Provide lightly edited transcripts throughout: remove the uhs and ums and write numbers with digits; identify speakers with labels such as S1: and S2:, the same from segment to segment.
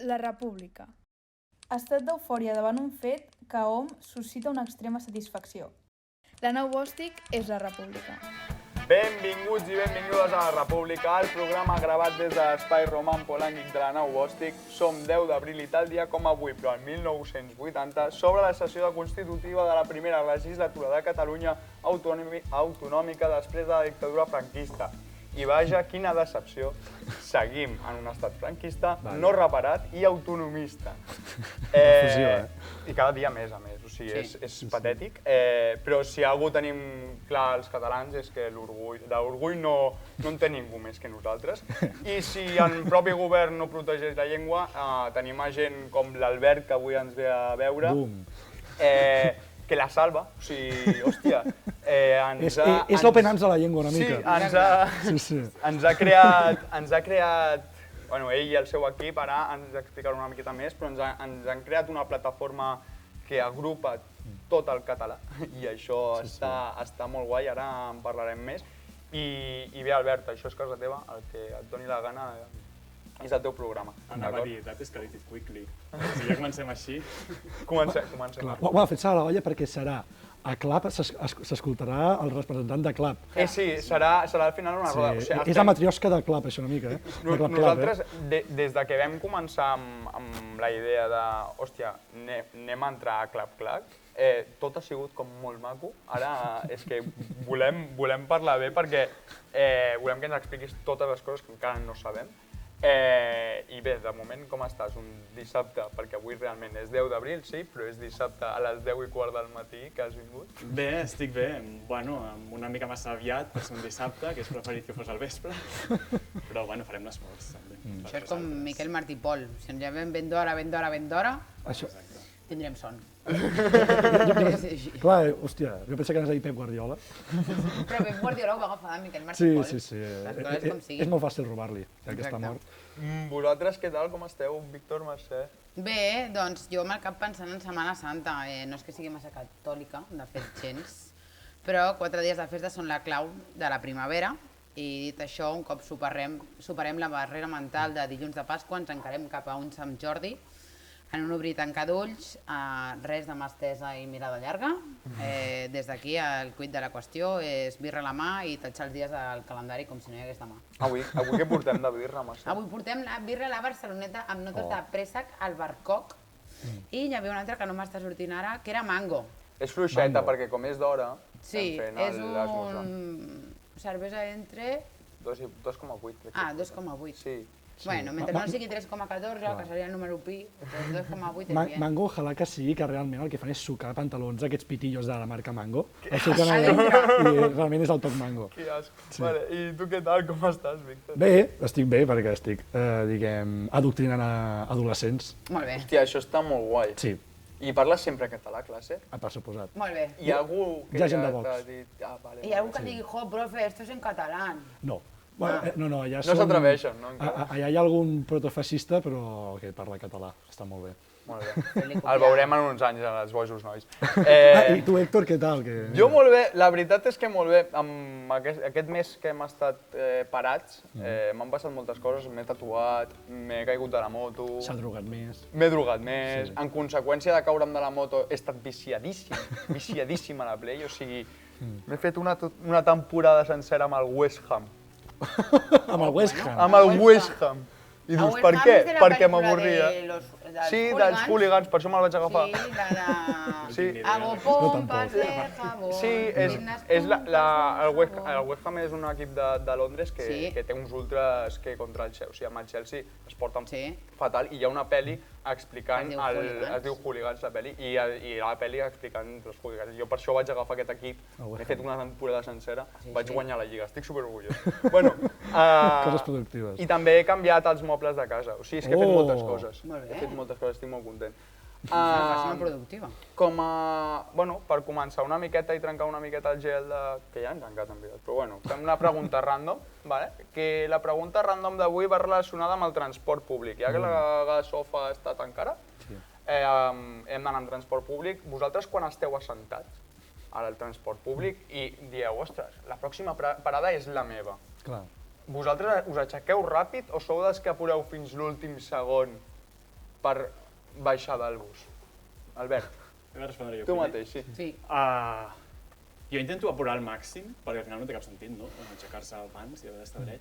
S1: La República. Estat d'eufòria davant un fet que a hom suscita una extrema satisfacció. L'Anau Bòstic és la República.
S2: Benvinguts i benvingudes a la República, el programa gravat des de l'espai Roman Polànguic de l'Anau Bòstic. Som 10 d'abril i tal dia com avui, però el 1980, sobre la sessió constitutiva de la primera legislatura de Catalunya autonòmica després de la dictadura franquista. I vaja, quina decepció. Seguim en un estat franquista, no reparat i autonomista. I cada dia més, a més. O sigui, és patètic. Però si algú tenim clar els catalans és que l'orgull no en té ningú més que nosaltres. I si el propi govern no protegeix la llengua, tenim a gent com l'Albert, que avui ens ve a veure, que la salva. O sigui, hòstia...
S3: És l'open arms de la llengua, una mica.
S2: Sí, ens ha creat... Bueno, ell i el seu equip, ara ens explicarà una miqueta més, però ens han creat una plataforma que agrupa tot el català i això està molt guai, ara en parlarem més. I bé, Albert, això és casa teva, el que et doni la gana és el teu programa.
S4: Anava a dir, that escalated quickly. Si ja comencem així...
S2: Comencem.
S3: Ho ha fet a la olla perquè serà a CLAP, s'escoltarà el representant de CLAP.
S2: Sí, serà al final una roda.
S3: És la matriosca de CLAP, això una mica,
S2: Nosaltres, des de que vam començar amb la idea de, hòstia, anem a entrar a CLAP, tot ha sigut com molt maco. Ara és que volem parlar bé perquè volem que ens expliquis totes les coses que encara no sabem. I bé, de moment com estàs? Un dissabte, perquè avui realment és 10 d'abril, sí, però és dissabte a les 10:15 del matí que has vingut.
S4: Bé, estic bé. Bueno, una mica massa aviat per ser un dissabte, que és preferit que fos al vespre, però bueno, farem l'esforç.
S5: Això és com Miquel Martí i Pol. Si ens llevem ben d'hora, tindrem son.
S3: Clar, hòstia, jo penso que anaves a dir Pep Guardiola.
S5: Però Pep Guardiola ho va agafar de Miquel Martí i Pol.
S3: Sí. És molt fàcil robar-li, ja que està mort.
S2: Vosaltres què tal, com esteu, Víctor, Mercè?
S5: Bé, doncs jo amb el cap pensant en Setmana Santa. No és que sigui massa catòlica, de fet gens, però 4 dies de festa són la clau de la primavera i dit això, un cop superem la barrera mental de dilluns de Pasqua, ens encarem cap a un Sant Jordi, en un obrir i tancar d'ulls, res de mà estesa i mirada llarga. Des d'aquí el quid de la qüestió és birra a la mà i tatxar els dies al calendari com si no hi hagués demà.
S2: Avui què portem de birra, Mercè?
S5: Avui portem la birra a la Barceloneta amb notes de préssec al Barcoc i hi havia una altra que no m'està sortint ara, que era mango.
S2: És fluixeta perquè com és d'hora
S5: sí, és un cervesa entre...
S2: 2,8.
S5: Ah, 2,8.
S2: Sí.
S5: Bueno, mentre no sigui 3,14, que seria el número pi, doncs 2,8 és bien.
S3: Mango, ojalà que sigui que realment el que fan és sucar pantalons, aquests pitillos de la marca Mango. I realment és el toc Mango.
S2: Que asco. Vale, i tu què tal, com estàs, Víctor?
S3: Bé, estic bé perquè estic, adoctrinant adolescents.
S5: Molt bé.
S2: Hòstia, això està molt guai.
S3: Sí.
S2: I parles sempre català a classe?
S3: Per suposat.
S5: Molt bé.
S2: Hi ha algú que
S3: ja t'ha
S2: dit...
S5: Hi ha algú que digui, jo, profe, esto es en catalán.
S3: No. No, allà
S2: no s'atreveixen, no?
S3: Allà hi ha algun protofascista, però que parla català. Està molt bé.
S2: Molt bé. El veurem en uns anys, els bojos nois.
S3: I tu, Héctor, què tal?
S2: Jo molt bé. La veritat és que molt bé. Aquest mes que hem estat parats, m'han passat moltes coses. M'he tatuat, m'he caigut de la moto...
S3: S'ha drogat més.
S2: M'he drogat més. En conseqüència de caure'm de la moto, he estat viciadíssim a la Play. O sigui, m'he fet una temporada sencera amb el West Ham.
S3: Amb el West Ham?
S2: Amb el West Ham. I dius, per què? Perquè m'avorria. Sí, dels hooligans, per això me'l vaig agafar.
S5: Sí, la de... Hago pompas de jabón...
S2: Sí, el West Ham és un equip de Londres que té uns ultras que contra el Chelsea. O sigui, amb el Chelsea es porten fatal i hi ha una pel·li explicant... Es diu Hooligans, la pel·li, i la pel·li explicant els hooligans. Jo per això vaig agafar aquest equip, he fet una temporada sencera, vaig guanyar la Lliga, estic superorgullós.
S3: Coses productives.
S2: I també he canviat els mobles de casa, o sigui, és que he fet moltes coses. He fet moltes coses, estic molt content.
S5: Faci productiva.
S2: Per començar una miqueta i trencar una miqueta el gel que ja hem trencat en veritat, però bueno, fem una pregunta random, que la pregunta random d'avui va relacionada amb el transport públic. Ja que la gasofa està tancada, hem d'anar en transport públic. Vosaltres quan esteu assentats al transport públic i dieu, ostres, la pròxima parada és la meva. Vosaltres us aixequeu ràpid o sou dels que apureu fins l'últim segon per baixar del bus? Albert,
S4: He de respondre jo
S2: tu
S4: primer.
S2: mateix, sí.
S5: Sí.
S4: Jo intento apurar al màxim, perquè al final no té cap sentit, no? Aixecar-se abans i haver d'estar dret.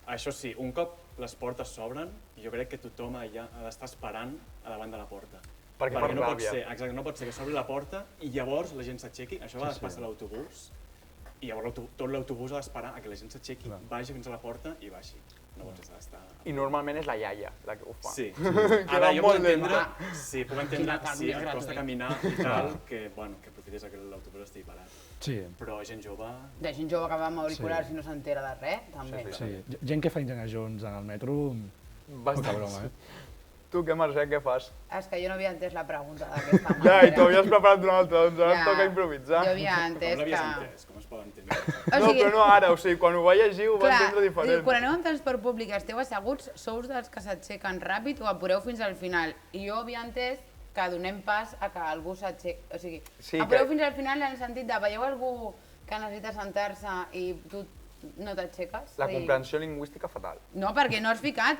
S4: Això sí, un cop les portes s'obren, jo crec que tothom allà ha d'estar esperant a davant de la porta.
S2: Perquè per
S4: no pot
S2: ràbia.
S4: ser, exacte, no pot ser que s'obri la porta i llavors la gent s'aixequi. Això a vegades passa a l'autobús i llavors tot l'autobús ha d'esperar a que la gent s'aixequi, vagi fins a la porta i baixi. No pots estar...
S2: I normalment és la iaia la que ho fa.
S4: Sí.
S2: Queda
S4: Ara jo puc
S2: molt lent.
S4: entendre, sí, puc entendre
S5: Quina
S4: si
S5: carn
S4: et costa
S5: més
S4: caminar i tal, que aprofites que l'autobús estigui parat.
S3: Sí,
S4: Però gent jove...
S5: De gent jove que va amb auriculars i no s'entera de res, també.
S3: sí. Gent que fa Indiana Jones en el metro, poca
S2: Bastant.
S3: broma,
S2: Tu què, Mercè, què fas?
S5: És que jo no havia entès la pregunta d'aquesta
S2: Ja,
S5: manera.
S2: i t'ho havies preparat una altra, doncs ara
S5: Ja,
S2: em toca improvisar.
S5: Jo havia
S4: Com
S5: entès
S4: l'havies
S5: que...
S4: entès? Com es pot entendre?
S5: O
S2: No,
S5: sigui,
S2: però no ara, o sigui, quan ho va llegir ho va
S5: clar,
S2: entendre diferent.
S5: quan aneu en transport públic i esteu asseguts, sou dels que s'aixequen ràpid o apureu fins al final. I jo havia entès que donem pas a que algú s'aixequi. O sigui,
S2: Sí,
S5: apureu
S2: que-
S5: fins al final en el sentit de veieu algú que necessita sentar-se i tu no t'aixeques?
S2: La
S5: I-
S2: comprensió lingüística fatal.
S5: No, perquè no has ficat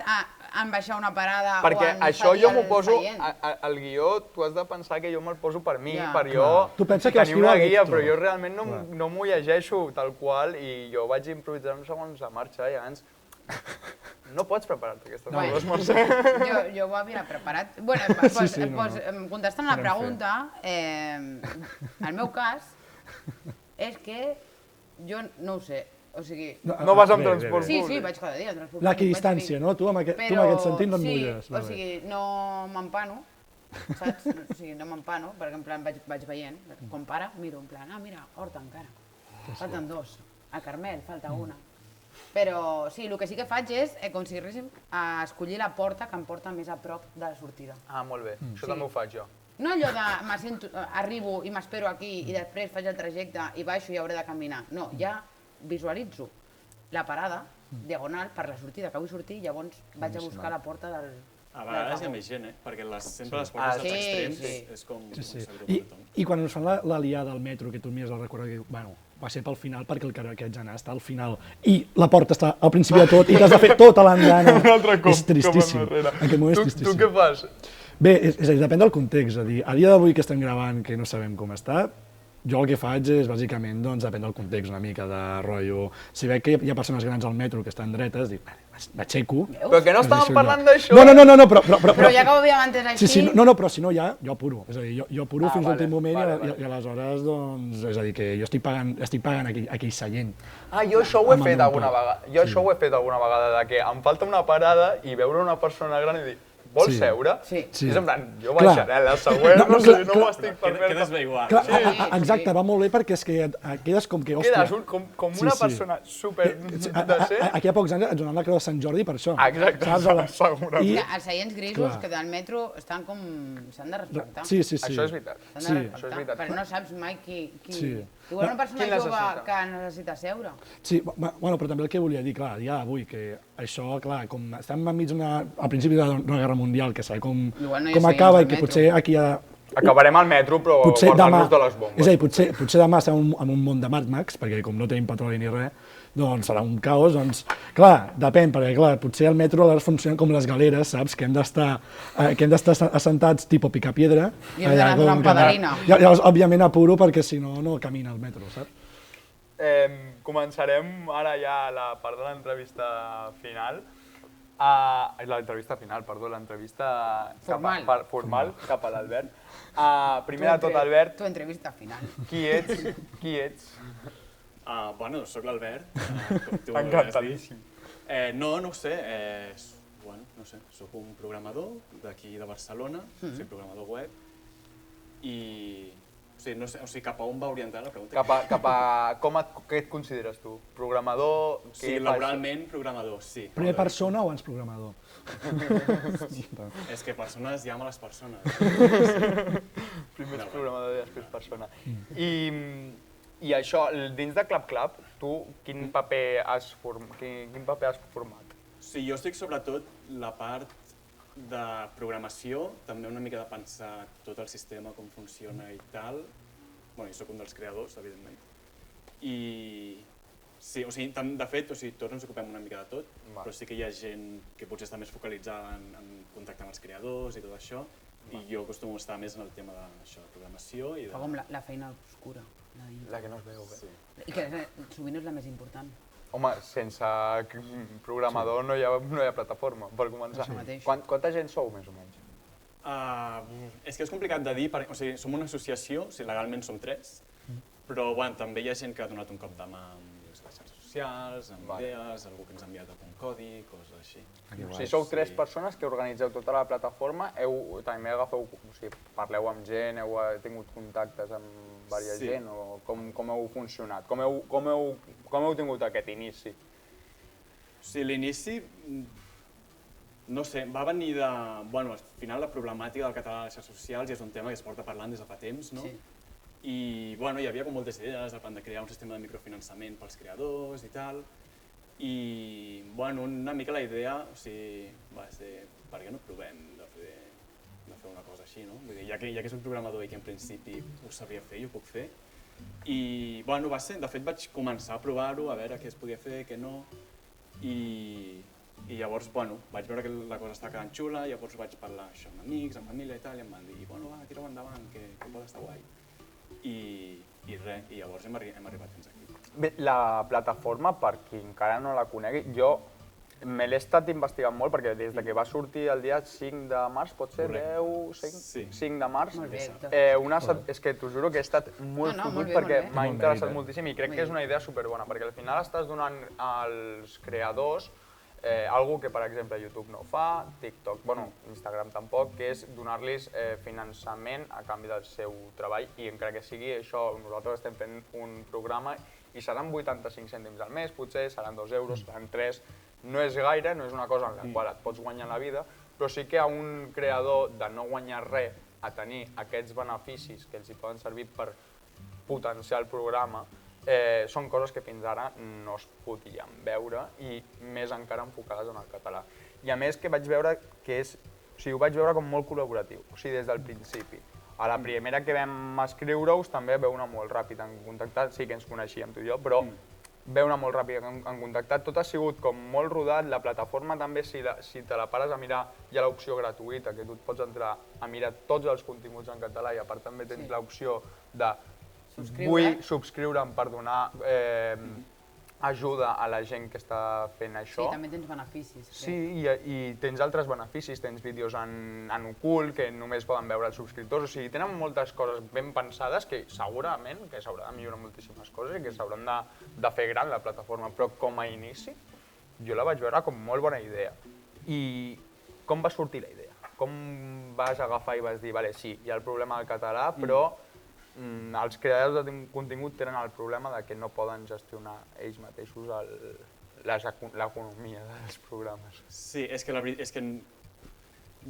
S5: en baixar una parada o
S2: Perquè
S5: en
S2: això
S5: cedir
S2: jo m'ho
S5: el
S2: poso,
S5: seient.
S2: al guió tu has de pensar que jo me'l poso per mi,
S5: Ja.
S2: per jo
S3: Clar. Tu pensa que
S2: tenir
S3: escriu
S2: una
S3: el
S2: guia,
S3: Víctor.
S2: però jo realment
S3: Clar.
S2: no m'ho llegeixo tal qual i jo vaig improvisar uns segons a marxa i abans no pots preparar-te aquestes
S5: Bueno.
S2: coses, Mercè.
S5: Jo ho havia preparat. Bueno, contestant a la
S3: Podem
S5: pregunta, el meu cas és que jo no ho sé, o sigui...
S2: No vas amb
S3: bé, bé,
S2: transport
S3: bé.
S5: Sí,
S2: públic.
S5: vaig cada dia al transport
S3: La
S5: públic, vaig
S3: equidistància,
S5: dir.
S3: no? Tu amb aquest sentit no et
S5: sí,
S3: mulles.
S5: o sigui, no m'empano, saps? O sigui, no m'empano, perquè en plan vaig veient, com para, miro en plan, mira, Horta encara, falten dos, a Carmel falta una. Però sí, el que sí que faig és, com si diguéssim, escollir la porta que em porta més a prop de la sortida.
S2: Ah, molt bé, això
S5: Sí.
S2: també ho faig jo.
S5: No allò de arribo i m'espero aquí i després faig el trajecte i baixo i hauré de caminar. No, ja visualitzo la parada diagonal per la sortida que vull sortir i llavors vaig a buscar la porta del...
S4: A vegades hi ha més gent, perquè sempre les
S2: Ah,
S4: portes als
S5: sí,
S4: extrems
S5: sí.
S4: és com...
S3: Sí.
S4: s'agrupa
S3: I,
S4: tothom.
S3: I quan ens fan la liada al metro, que tu mires el recorregut, bueno, va ser pel final perquè el carrer que haig d'anar està al final i la porta està al principi de tot i t'has de fer tota l'andana.
S2: Un altre cop,
S3: És tristíssim.
S2: com enrere.
S3: En aquest moment és
S2: Tu
S3: tristíssim.
S2: què fas?
S3: Bé, és a dir, depèn del context. És a dir, a dia d'avui que estem gravant, que no sabem com està, jo el que faig és, bàsicament, doncs, depèn del context una mica de rotllo. Si veig que hi ha persones grans al metro que estan dretes, dic, m'aixeco.
S2: Però que no
S3: es deixo
S2: estàvem parlant
S3: allà.
S2: d'això.
S3: No,
S5: Però ja que ho havíem entès així...
S3: Sí, no, però si no ja, jo apuro. És a dir, jo apuro fins a
S2: vale,
S3: l'últim moment
S2: vale.
S3: i aleshores, doncs, és a dir, que jo estic pagant aquell seient.
S2: Ah, jo això ho he
S3: Amb
S2: fet
S3: el
S2: alguna
S3: mentor.
S2: vegada. Jo això ho he fet alguna vegada, de que em falta una parada i veure una persona gran i dir, vols
S3: Sí.
S2: seure?
S5: Sí.
S3: Sí.
S2: És en plan, jo
S3: Clar.
S2: baixaré, la següent,
S3: No,
S2: no,
S3: no,
S2: sé,
S3: clar,
S2: no
S3: clar.
S2: m'ho estic per
S4: Quedes bé igual.
S3: Clar,
S5: Sí,
S3: exacte,
S5: sí.
S3: va molt bé perquè és que et quedes com que, hòstia...
S2: Quedes com
S3: Sí,
S2: una
S3: sí.
S2: persona super decent.
S3: Aquí a pocs anys ens donaran la creu de Sant Jordi per això.
S2: Exacte,
S3: Saps? Ara-
S2: segurament.
S3: I-
S5: Els seients grisos
S3: Clar.
S5: que del metro estan com... s'han de respectar.
S3: Sí.
S2: Això és veritat.
S5: S'han
S3: sí.
S5: de
S2: Això és
S5: respectar,
S2: veritat.
S5: perquè no saps mai qui...
S3: Sí.
S5: Igual una persona
S2: Qui
S5: jove
S2: necessita?
S5: que necessita seure.
S3: Sí, bueno, però també el que volia dir, clar, a dia d'avui, que això, clar, com estem enmig al principi d'una guerra mundial, que saber com
S5: Igual no hi ha
S3: com
S5: seients
S3: acaba
S5: al
S3: i que
S5: metro.
S3: potser aquí ha...
S2: Acabarem al metro, però
S3: Potser demà,
S2: guardant-nos de les bombes.
S3: és a dir, potser demà estem en un món de Mad Max, perquè com no tenim petroli ni res, doncs serà un caos, doncs, clar, depèn, perquè clar, potser el metro aleshores funciona com les galeres, saps? Que hem d'estar assentats tipus picapiedra.
S5: I hem d'anar donant pedalina.
S3: Llavors, òbviament, apuro perquè si no, no camina el metro, saps?
S2: Començarem ara ja la part de l'entrevista final. L'entrevista final, perdó, l'entrevista
S5: Formal.
S2: formal cap a l'Albert. Primer de tot, Albert,
S5: Tu entrevista final.
S2: qui ets? Qui ets?
S4: Bueno, sóc l'Albert, com tu
S2: Encantadíssim.
S4: has dit. No ho sé, bueno, no sé, sóc un programador d'aquí de Barcelona, soc programador web, i o sigui, no sé, o sigui, cap a on va orientar la pregunta?
S2: Què et consideres tu? Programador?
S4: Sí, laboralment programador, sí.
S3: Primer persona o abans programador?
S4: És que persones hi ha males persones.
S2: Primer ets programador i després persona. I això, dins de Clap Clap, tu quin paper has format?
S4: Sí, jo estic sobretot la part de programació, també una mica de pensar tot el sistema, com funciona i tal. Bueno, jo soc un dels creadors, evidentment. I sí, o sigui, de fet, o sigui, tots ens ocupem una mica de tot, però sí que hi ha gent que potser està més focalitzada en contactar amb els creadors i tot això, i jo acostumo a estar més en el tema de programació i de...
S5: Fa com la feina obscura.
S2: La que no es veu bé.
S4: Sí.
S5: I que sovint és la més important.
S2: Home, sense programador no hi ha plataforma, per començar.
S5: Això mateix.
S2: Quanta gent sou, més o menys?
S4: És que és complicat de dir, o sigui, som una associació, o sigui, legalment som 3, però bueno, també hi ha gent que ha donat un cop de mà amb les xarxes socials, amb idees, algú que ens ha enviat algun codi, coses així.
S2: O sigui, sou 3 persones que organitzeu tota la plataforma, també agafeu, o sigui, parleu amb gent, heu tingut contactes amb diversa gent, o com heu funcionat? Com heu tingut aquest inici?
S4: O sigui, l'inici, no sé, va venir de... Bueno, al final la problemàtica del català a les xarxes socials ja és un tema que es porta parlant des de fa temps, no?
S5: Sí.
S4: I bueno, hi havia com moltes idees del plan de crear un sistema de microfinançament pels creadors i tal. I bueno, una mica la idea, o sigui, va ser, per què no provem de fer una cosa així, no? Vull dir, ja que soc programador i que en principi ho sabria fer i ho puc fer. I bueno, va ser, de fet vaig començar a provar-ho, a veure què es podia fer, què no. I llavors, bueno, vaig veure que la cosa estava quedant xula, llavors vaig parlar això amb amics, amb família i tal, i em van dir, bueno, va, tira-ho endavant, que pot estar guai. I res, i llavors hem arribat fins aquí.
S2: Bé, la plataforma, per qui encara no la conegui, jo me l'he estat investigant molt perquè des que va sortir el dia 5 de març, pot ser 10, 5 de març,
S5: Molt bé.
S2: és que t'ho juro que he estat molt fotut perquè m'ha interessat moltíssim i crec que és una idea superbona, perquè al final estàs donant als creadors algo que, per exemple, YouTube no fa, TikTok, bueno, Instagram tampoc, que és donar-los finançament a canvi del seu treball i encara que sigui això, nosaltres estem fent un programa i seran 85 cèntims al mes, potser seran 2 euros, seran 3, no és gaire, no és una cosa en la qual et pots guanyar la vida, però sí que a un creador de no guanyar res a tenir aquests beneficis que els hi poden servir per potenciar el programa, són coses que fins ara no es podien veure i més encara enfocades en el català. I a més que vaig veure que ho vaig veure com molt col·laboratiu, o sigui, des del principi. A la primera que vam escriure-us també veu anar molt ràpid en contactar, sí que ens coneixíem tu i jo, però veu anar molt ràpid en contactar. Tot ha sigut com molt rodat, la plataforma també, si te la pares a mirar, hi ha l'opció gratuïta, que tu et pots entrar a mirar tots els continguts en català i a part també tens l'opció de vull subscriure'm per donar ajuda a la gent que està fent això.
S5: Sí, també tens beneficis.
S2: Sí, i tens altres beneficis, tens vídeos en ocult que només poden veure els subscriptors, o sigui, tenen moltes coses ben pensades que segurament que s'haurà de millorar moltíssimes coses i que s'hauran de fer gran la plataforma, però com a inici jo la vaig veure com molt bona idea. I com va sortir la idea? Com vas agafar i vas dir, vale, sí, hi ha el problema del català, però els creadors de contingut tenen el problema de que no poden gestionar ells mateixos l'economia dels programes.
S4: Sí, és que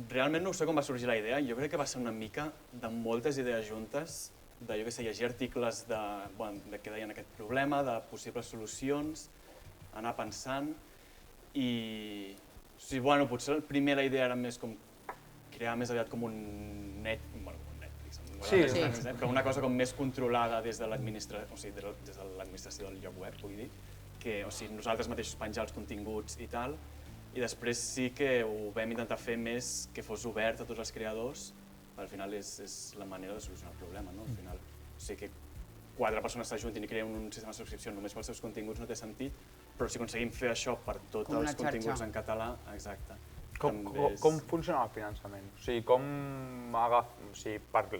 S4: realment no sé com va sorgir la idea, jo crec que va ser una mica de moltes idees juntes, de jo que sé, llegir articles de què deien aquest problema, de possibles solucions, anar pensant i... Bueno, potser primer la idea era més com crear més aviat com un
S2: Sí,
S4: però una cosa com més controlada des de l'administració del lloc web, vull dir, que nosaltres mateixos penjar els continguts i tal, i després sí que ho vam intentar fer més que fos obert a tots els creadors, al final és la manera de solucionar el problema, no? Al final, o sigui que 4 persones s'ajuntin i creen un sistema de subscripció només pels seus continguts no té sentit, però si aconseguim fer això per tots els continguts en català, exacte.
S2: Com funciona el finançament? O sigui, per que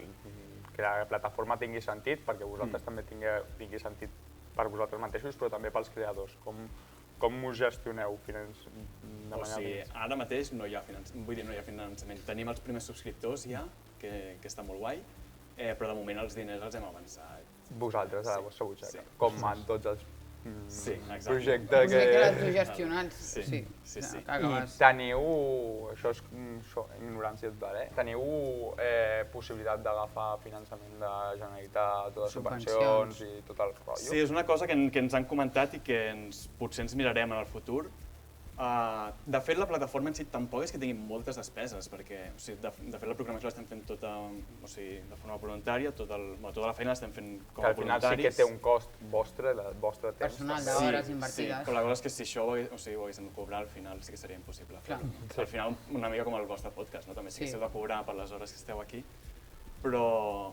S2: la plataforma tingui sentit, perquè vosaltres també tingui sentit per vosaltres mateixos, però també pels creadors. Com us gestioneu de manera financera?
S4: Ara mateix no hi ha finançament. Tenim els primers subscriptors ja, que està molt guai, però de moment els diners els hem avançat.
S2: Vosaltres, a la vostra butxaca, com en tots els
S5: projectes autogestionats.
S4: Sí.
S2: I teniu, això és ignorància total, teniu possibilitat d'agafar finançament de Generalitat o de subvencions i tot el rotllo?
S4: Sí, és una cosa que ens han comentat i que potser ens mirarem en el futur, De fet, la plataforma en si tampoc és que tingui moltes despeses, perquè de fet la programació l'estem fent tota de forma voluntària, tota la feina l'estem fent com a voluntaris.
S2: Que al final sí que té un cost vostre, el vostre temps.
S5: Personal d'hores invertides.
S4: Sí, però la cosa és que si això ho haguéssim de cobrar, al final sí que seria impossible fer-ho. Al final una mica com el vostre podcast, no? També sí que s'heu de cobrar per les hores que esteu aquí, però...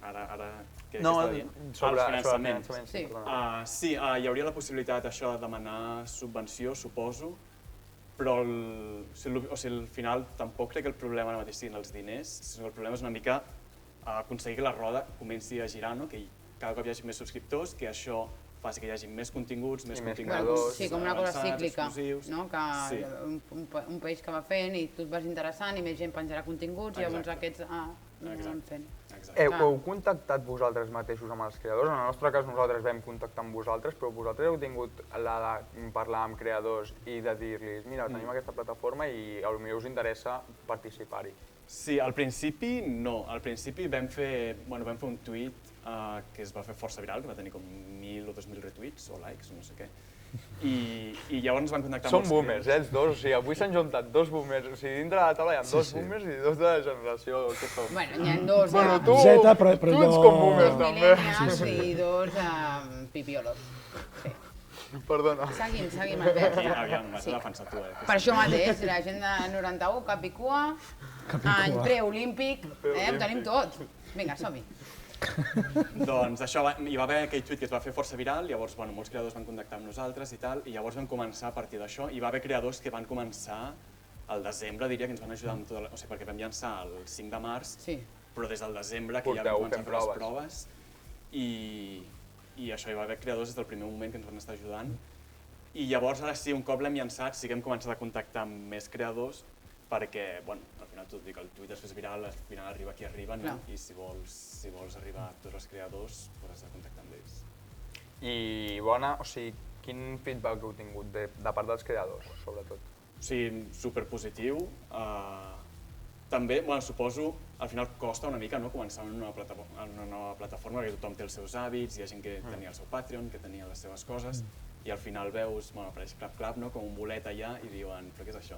S4: Ara què estava dient?
S2: Sobre
S4: el finançament.
S5: Sí,
S4: hi hauria la possibilitat això de demanar subvenció, suposo, però al final tampoc crec que el problema ara mateix siguin els diners, sinó que el problema és una mica aconseguir que la roda comenci a girar, no? Que cada cop hi hagi més subscriptors, que això faci que hi hagi més continguts, més continguts
S5: sí, com una cosa cíclica,
S4: exclusius.
S5: no? Que un peix que va fent i tu et vas interessant i més gent penjarà continguts i llavors aquests no van fent.
S2: Heu contactat vosaltres mateixos amb els creadors? En el nostre cas nosaltres vam contactar amb vosaltres, però vosaltres heu tingut la de parlar amb creadors i de dir-los mira, tenim aquesta plataforma i potser us interessa participar-hi.
S4: Sí, al principi no. Al principi vam fer un tuit que es va fer força viral, que va tenir com 1.000 o 2.000 retuits o likes o no sé què. I llavors ens van contactar amb
S2: Són boomers, els dos, o sigui, avui s'han juntat dos boomers, o sigui, dintre de la taula hi ha dos boomers i dos de la generació que som.
S5: Bueno, n'hi ha dos
S2: tu ets com boomers també.
S5: millennials i dos pipiolos. Sí.
S2: Perdona.
S5: Seguim, Albert.
S4: Aviam, m'has de defensar tu,
S5: Per això mateix, la gent de 91, cap i cua, any preolímpic, ho tenim tot. Vinga, som-hi.
S4: Doncs això, hi va haver aquell tuit que es va fer força viral, llavors molts creadors van contactar amb nosaltres i tal, i llavors vam començar a partir d'això. Hi va haver creadors que van començar al desembre, diria, que ens van ajudar amb tot, perquè vam llançar el 5 de març, però des del desembre que ja vam començar a fer les proves, i això, hi va haver creadors des del primer moment que ens van estar ajudant. I llavors, ara sí, un cop l'hem llançat, sí que hem començat a contactar amb més creadors, perquè, al final tot dic, el tuit es fes viral, al final arriba qui arriba, no? I si vols arribar a tots els creadors, has de contactar amb ells.
S2: I quin feedback heu tingut de part dels creadors, sobretot?
S4: O sigui, superpositiu. També, suposo, al final costa una mica començar en una nova plataforma, perquè tothom té els seus hàbits, hi ha gent que tenia el seu Patreon, que tenia les seves coses, i al final veus, apareix Clap, com un bolet allà, i diuen, però què és això?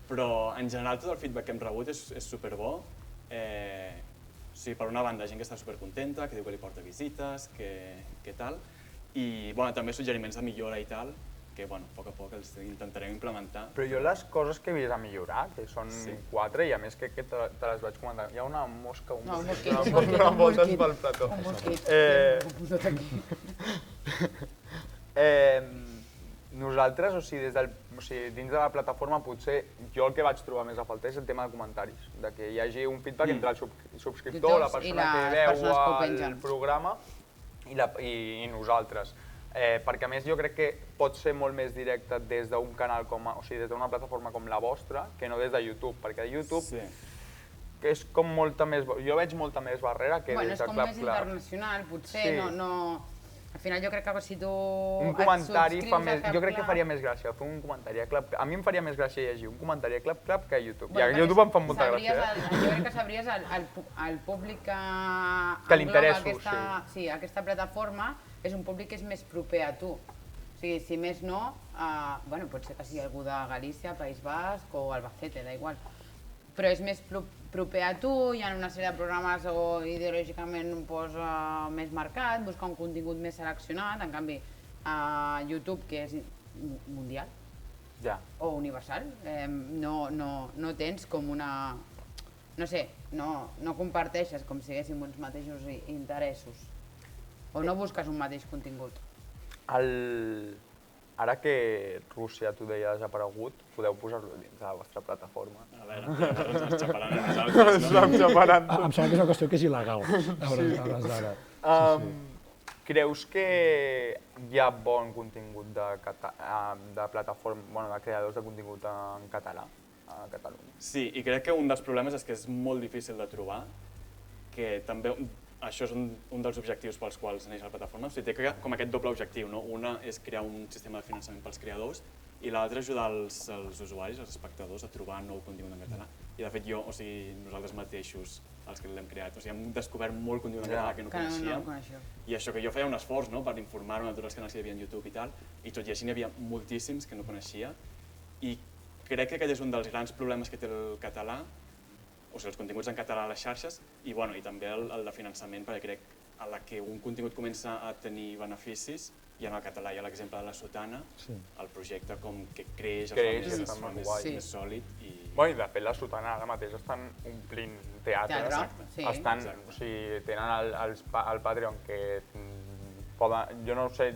S4: Però en general tot el feedback que hem rebut és superbo. Per una banda, gent que està supercontenta, que diu que li porta visites, que tal, i també suggeriments de millora i tal, que a poc els intentarem implementar.
S2: Però jo les coses que he vist a millorar, que són 4, i a més que te les vaig comentar, hi ha una mosca, un mosquit pel plató.
S5: Un mosquit,
S2: nosaltres, dins de la plataforma, potser jo el que vaig trobar més a faltar és el tema de comentaris, que hi hagi un feedback entre el subscriptor, la persona que veu el programa i nosaltres. Perquè a més jo crec que pot ser molt més directe des d'un canal, des d'una plataforma com la vostra, que no des de YouTube, perquè a YouTube és com molta més... Jo veig molta més barrera que des de Clap Clap.
S5: És com més internacional, potser, no... Al final jo crec que si tu
S2: un comentari fa més... Jo crec que faria més gràcia fer un comentari a Clap Clap. A mi em faria més gràcia llegir un comentari a Clap Clap que a YouTube. I a YouTube em fa molta gràcia.
S5: Jo crec que sabries el públic
S2: que li interesso,
S5: aquesta plataforma és un públic que és més proper a tu. O sigui, si més no, pot ser que sigui algú de Galícia, País Basc o Albacete, da igual. Però és més proper a tu, hi ha una sèrie de programes o ideològicament més marcat, buscar un contingut més seleccionat, en canvi a YouTube, que és mundial o universal, no tens com una... No sé, no comparteixes com si haguéssim uns mateixos interessos o no busques un mateix contingut.
S2: Ara que Rússia, tu deia, ha desaparegut, podeu posar-lo dins de la vostra plataforma.
S4: A veure, ens xaparan a nosaltres.
S3: Em sembla que és una qüestió que és il·legal, a hores d'ara.
S2: Creus que hi ha bon contingut de plataforma, de creadors de contingut en català a Catalunya?
S4: Sí, i crec que un dels problemes és que és molt difícil de trobar, que també això és un dels objectius pels quals neix la plataforma. O sigui, té com aquest doble objectiu, no? Una és crear un sistema de finançament pels creadors i l'altre ajudar els usuaris, els espectadors, a trobar nou contingut en català. I de fet nosaltres mateixos, els que l'hem creat, hem descobert molt contingut en català que no coneixíem. I això que jo feia un esforç per informar-me de tots els canals que hi havia a YouTube i tal, i tot i així n'hi havia moltíssims que no coneixia. I crec que aquest és un dels grans problemes que té el català, o sigui, els continguts en català a les xarxes, i també el de finançament, perquè crec que a la que un contingut comença a tenir beneficis, i en el català hi ha l'exemple de la Sotana, el projecte com que creix, es fa més sòlid.
S2: I de fet la Sotana ara mateix estan omplint teatre, tenen el Patreon que jo no sé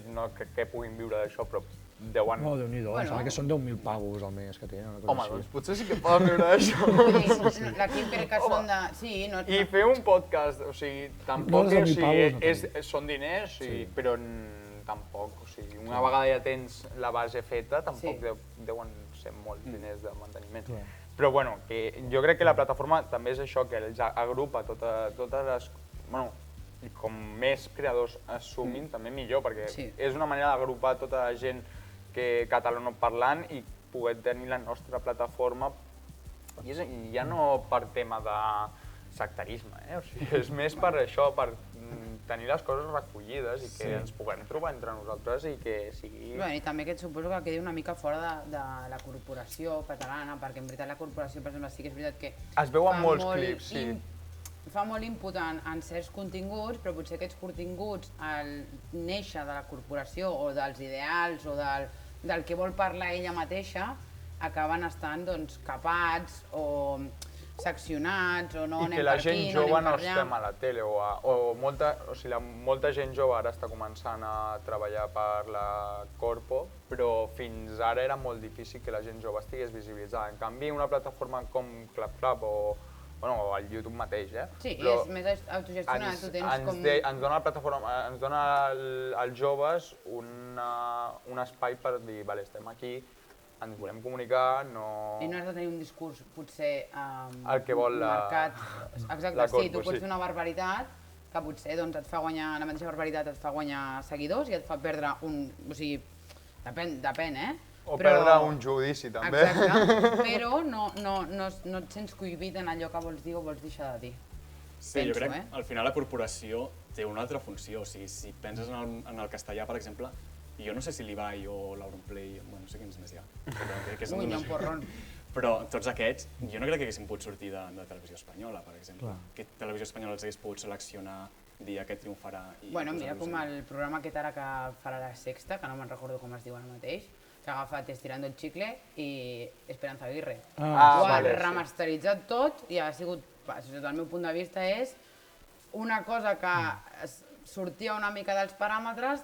S2: què puguin viure d'això, però deuen...
S6: No, Déu-n'hi-do, em sembla que són 10.000 pavos al mes que tenen.
S2: Home, doncs potser sí que poden viure d'això.
S5: L'equip crec que són de...
S2: I fer un podcast, o sigui, tampoc són diners, però tampoc, o sigui, una vegada ja tens la base feta, tampoc deuen ser molts diners de manteniment. Però bueno, jo crec que la plataforma també és això, que els agrupa totes les... I com més creadors es sumin, també millor, perquè és una manera d'agrupar tota la gent catalanoparlant i poder tenir la nostra plataforma, i ja no per tema de sectarisme, o sigui, és més per això, per tenir les coses recollides i que ens puguem trobar entre nosaltres i que sigui...
S5: I també que suposo que quedi una mica fora de la corporació catalana, perquè en veritat la corporació, per exemple, sí que és veritat que...
S2: Es veuen molts clips, sí.
S5: Fa molt input en certs continguts, però potser aquests continguts, al néixer de la corporació o dels ideals o del que vol parlar ella mateixa, acaben estant capats o seccionats o no anem per aquí, no anem per allà. I que la gent
S2: jove no estem a la tele molta gent jove ara està començant a treballar per la corpo, però fins ara era molt difícil que la gent jove estigués visibilitzada. En canvi, una plataforma com ClapClap o el YouTube mateix,
S5: Sí, és més autogestionat, tu tens com...
S2: Ens dona la plataforma, ens dona als joves un espai per dir, vale, estem aquí, ens volem comunicar, no...
S5: I no has de tenir un discurs, potser,
S2: el que vol
S5: marcat. Exacte, sí, tu pots fer una barbaritat que potser et fa guanyar, la mateixa barbaritat et fa guanyar seguidors i et fa perdre un... O sigui, depèn,
S2: O perdre un judici, també.
S5: Exacte, però no et sents cohibit en allò que vols dir o vols deixar de dir.
S4: Sí, jo crec que al final la corporació té una altra funció. O sigui, si penses en el castellà, per exemple, jo no sé si l'Ibai o l'Auronplay, no sé quins més hi ha.
S5: Ui, n'hi ha un porron.
S4: Però tots aquests, jo no crec que haguessin pogut sortir de Televisió Espanyola, per exemple. Que Televisió Espanyola els hagués pogut seleccionar, dir aquest triomfarà...
S5: Mira com el programa aquest ara que farà la Sexta, que no me'n recordo com es diu ara mateix, que ha agafat Estirando el Chicle i Esperanza Aguirre. Ho ha remasteritzat tot i ha sigut, des del meu punt de vista, és una cosa que sortia una mica dels paràmetres,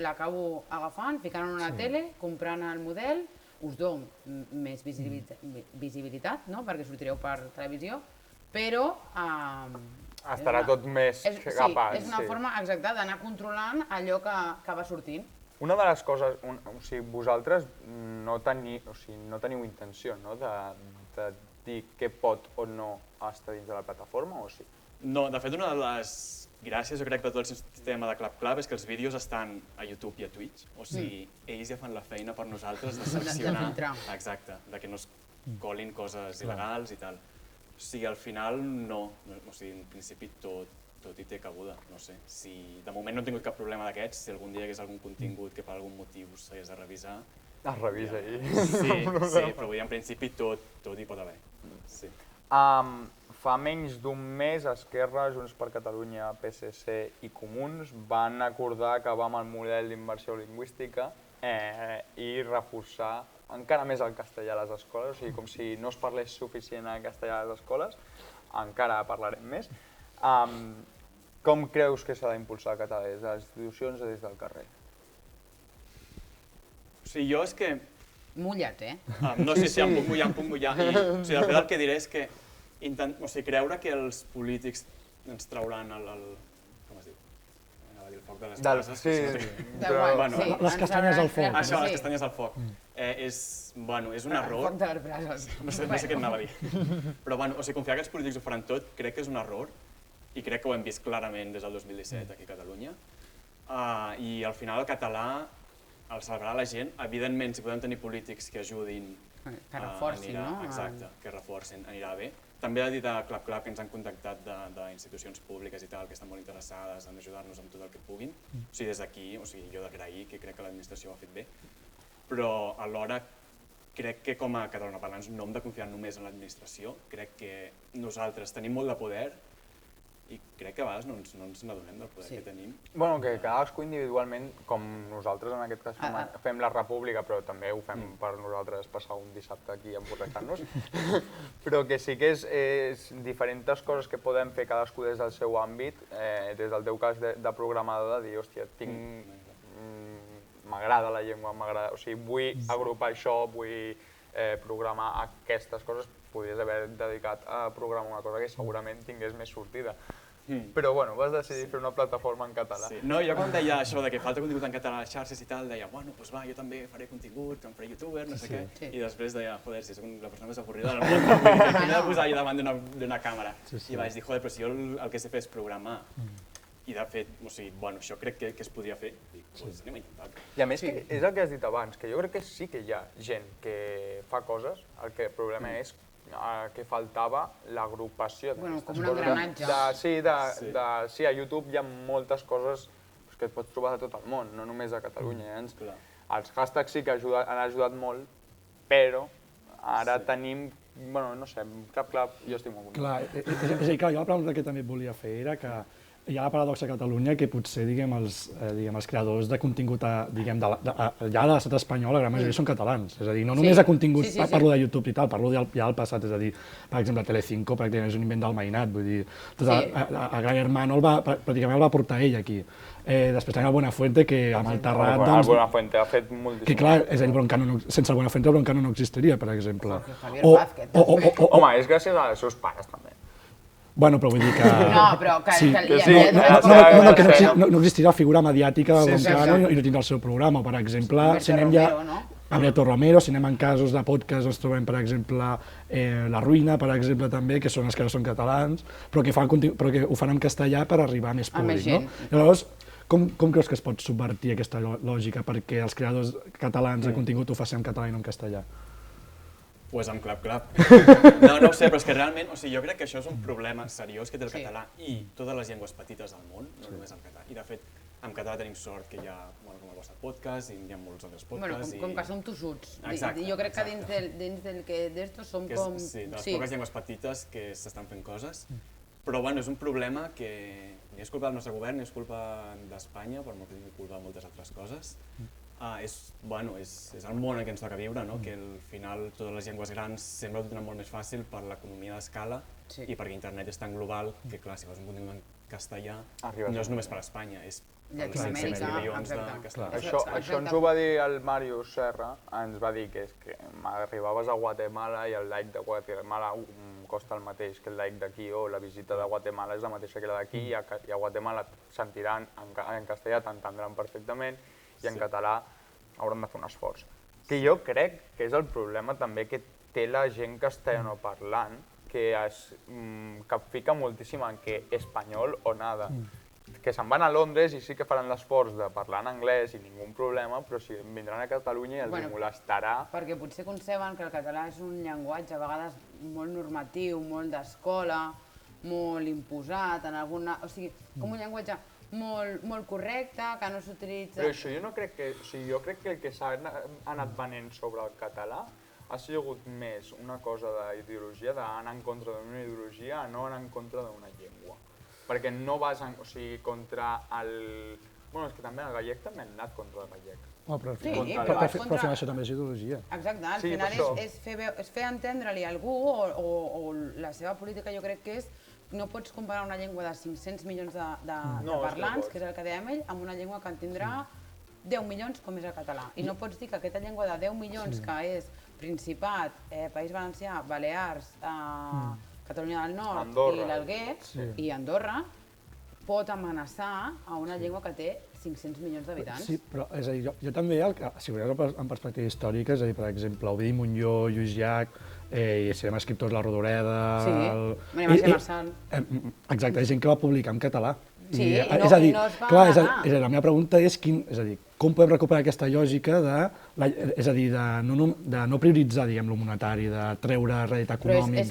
S5: l'acabo agafant, ficant en una tele, comprant el model, us dono més visibilitat, perquè sortireu per televisió, però...
S2: Estarà tot més capat.
S5: Sí, és una forma exacta d'anar controlant allò que va sortint.
S2: Una de les coses, vosaltres no teniu intenció de dir què pot o no estar dins de la plataforma, o sí?
S4: No, de fet, una de les gràcies, jo crec, de tot el sistema de ClapClap és que els vídeos estan a YouTube i a Twitch. O sigui, ells ja fan la feina per nosaltres de seleccionar...
S5: De filtrar.
S4: Exacte, de que no es colin coses il·legals i tal. O sigui, al final, no. O sigui, en principi, tot hi té cabuda, no sé. Si de moment no he tingut cap problema d'aquests, si algun dia hi hagués algun contingut que per algun motiu s'hagués de revisar...
S2: Es revisa ahir.
S4: Sí, però en principi tot hi pot haver. Sí.
S2: Fa menys d'un mes, Esquerra, Junts per Catalunya, PSC i Comuns van acordar acabar amb el model d'immersió lingüística i reforçar encara més el castellà a les escoles, o sigui, com si no es parlés suficient en castellà a les escoles, encara parlarem més. Com creus que s'ha d'impulsar el català, des de les institucions o des del carrer?
S4: O sigui, jo és que...
S5: Mullat,
S4: No sé si em puc mullar, O sigui, al final el que diré és que creure que els polítics ens trauran com es diu? El foc de les cases.
S3: Les castanyes al foc.
S4: Això, les castanyes al foc. És un error.
S5: El foc de les brases.
S4: No sé què anava a dir. Però confiar que els polítics ho faran tot crec que és un error i crec que ho hem vist clarament des del 2017 aquí a Catalunya. I al final el català el celebrar la gent, evidentment, si podem tenir polítics que ajudin...
S5: Que reforcin, no?
S4: Exacte, que reforcin, anirà bé. També he dit a Clap Clap que ens han contactat d'institucions públiques i tal, que estan molt interessades en ajudar-nos amb tot el que puguin. O sigui, des d'aquí, jo d'agrair, que crec que l'administració ho ha fet bé. Però alhora crec que com a catalanoparlants no hem de confiar només en l'administració. Crec que nosaltres tenim molt de poder i crec que a vegades no ens n'adonem del poder que tenim.
S2: Bueno, que cadascú individualment, com nosaltres en aquest cas fem la república, però també ho fem per nosaltres passar un dissabte aquí emborratxant-nos, però que sí que és diferents coses que podem fer cadascú des del seu àmbit, des del teu cas de programador, de dir, hòstia, m'agrada la llengua, o sigui, vull agrupar això, vull programar aquestes coses, podries haver dedicat a programar una cosa que segurament tingués més sortida. Però bueno, vas decidir fer una plataforma en català.
S4: No, jo quan deia això de que falta contingut en català a les xarxes i tal, deia, bueno, doncs va, jo també faré contingut, em faré youtuber, no sé què. I després deia, joder, si soc la persona més avorrida del món, que m'he de posar allà davant d'una càmera. I vaig dir, joder, però si jo el que sé fer és programar. I de fet, o sigui, bueno, això crec que es podria fer. Doncs anem a intentar-ho.
S2: I a més, és el que has dit abans, que jo crec que sí que hi ha gent que fa coses, el problema és que faltava l'agrupació
S5: d'aquestes coses. Com un engranatge.
S2: Sí, a YouTube hi ha moltes coses que et pots trobar de tot el món, no només a Catalunya. Els hashtags sí que han ajudat molt, però ara tenim, bueno, no sé, Clap, jo estic molt content.
S3: Clar, és a dir, jo la pregunta que també et volia fer era que hi ha la paradoxa a Catalunya que potser els creadors de contingut ja de l'estat espanyol, la gran majoria són catalans. És a dir, no només de contingut, parlo de YouTube i tal, parlo ja del passat. És a dir, per exemple, Telecinco pràcticament és un invent del mainat. Vull dir, a Gran Hermano pràcticament el va portar ell aquí. Després tenim el Buenafuente, que amb el Terrat...
S2: El Buenafuente ha fet moltíssim.
S3: Que clar, és a dir, sense el Buenafuente el Broncano no existiria, per exemple.
S2: Home, és gràcies als seus pares, també.
S3: Bueno, però vull dir que...
S5: No, però que...
S3: No existirà la figura mediàtica del Broncano i no tindrà el seu programa. Per exemple, si anem ja... Alberto Romero, si anem en casos de podcast, ens trobem, per exemple, La Ruïna, per exemple, també, que són els que no són catalans, però que ho fan en castellà per arribar a més públic, no? Llavors, com creus que es pot subvertir aquesta lògica perquè els creadors catalans de contingut ho facin en català i no en castellà?
S4: Pues amb Clap Clap. No ho sé, però és que realment, o sigui, jo crec que això és un problema seriós que té el català i totes les llengües petites del món, no només el català. I de fet, en català tenim sort que hi ha, com el vostre podcast, i hi ha molts altres podcasts.
S5: Com que som tossuts.
S4: Exacte.
S5: Jo crec que dins del que d'estos som com...
S4: Sí, de les poques llengües petites que s'estan fent coses. Però bueno, és un problema que ni és culpa del nostre govern, ni és culpa d'Espanya, per molt que tingui culpa de moltes altres coses. És el món en què ens toca viure, que al final totes les llengües grans sembla que ho tenen molt més fàcil per l'economia d'escala i perquè internet és tan global que, clar, si fas un contingut en castellà no és només per Espanya, és per 500 milions de castellans.
S2: Això ens ho va dir el Màrius Serra, ens va dir que arribaves a Guatemala i el like de Guatemala costa el mateix que el like d'aquí o la visita de Guatemala és la mateixa que la d'aquí i a Guatemala sentiran en castellà, t'entendran perfectament i en català hauran de fer un esforç. Que jo crec que és el problema també que té la gent castellanoparlant, que fica moltíssim en que espanyol o nada. Que se'n van a Londres i sí que faran l'esforç de parlar en anglès i ningú problema, però si vindran a Catalunya i els molestarà...
S5: Perquè potser conceben que el català és un llenguatge a vegades molt normatiu, molt d'escola, molt imposat, o sigui, com un llenguatge molt correcte, que no s'utilitza...
S2: Però això jo no crec que... O sigui, jo crec que el que s'ha anat venent sobre el català ha sigut més una cosa d'ideologia, d'anar en contra d'una ideologia, a no anar en contra d'una llengua. Perquè no vas contra el... Bueno, és que també el gallec també han anat contra el gallec.
S3: Però al final això també és ideologia.
S5: Exacte, al final és fer entendre-li a algú o la seva política jo crec que és no pots comparar una llengua de 500 milions de parlants, que és el que dèiem ell, amb una llengua que en tindrà 10 milions com és el català. I no pots dir que aquesta llengua de 10 milions, que és Principat, País Valencià, Balears, Catalunya del Nord i l'Alguer i Andorra, pot amenaçar a una llengua que té 500 milions d'habitants.
S3: Sí, però és a dir, jo també, si ho veus en perspectiva històrica, és a dir, per exemple, Ovidi Montllor, Lluís Llach, i serem escriptors La Rodoreda...
S5: Sí, Maria Mercè Marçal.
S3: Exacte, és gent que va publicar en català.
S5: Sí, i no es va negar.
S3: Clar, la meva pregunta és com podem recuperar aquesta lògica és a dir, de no prioritzar, diguem, lo monetari, de treure rèdit econòmic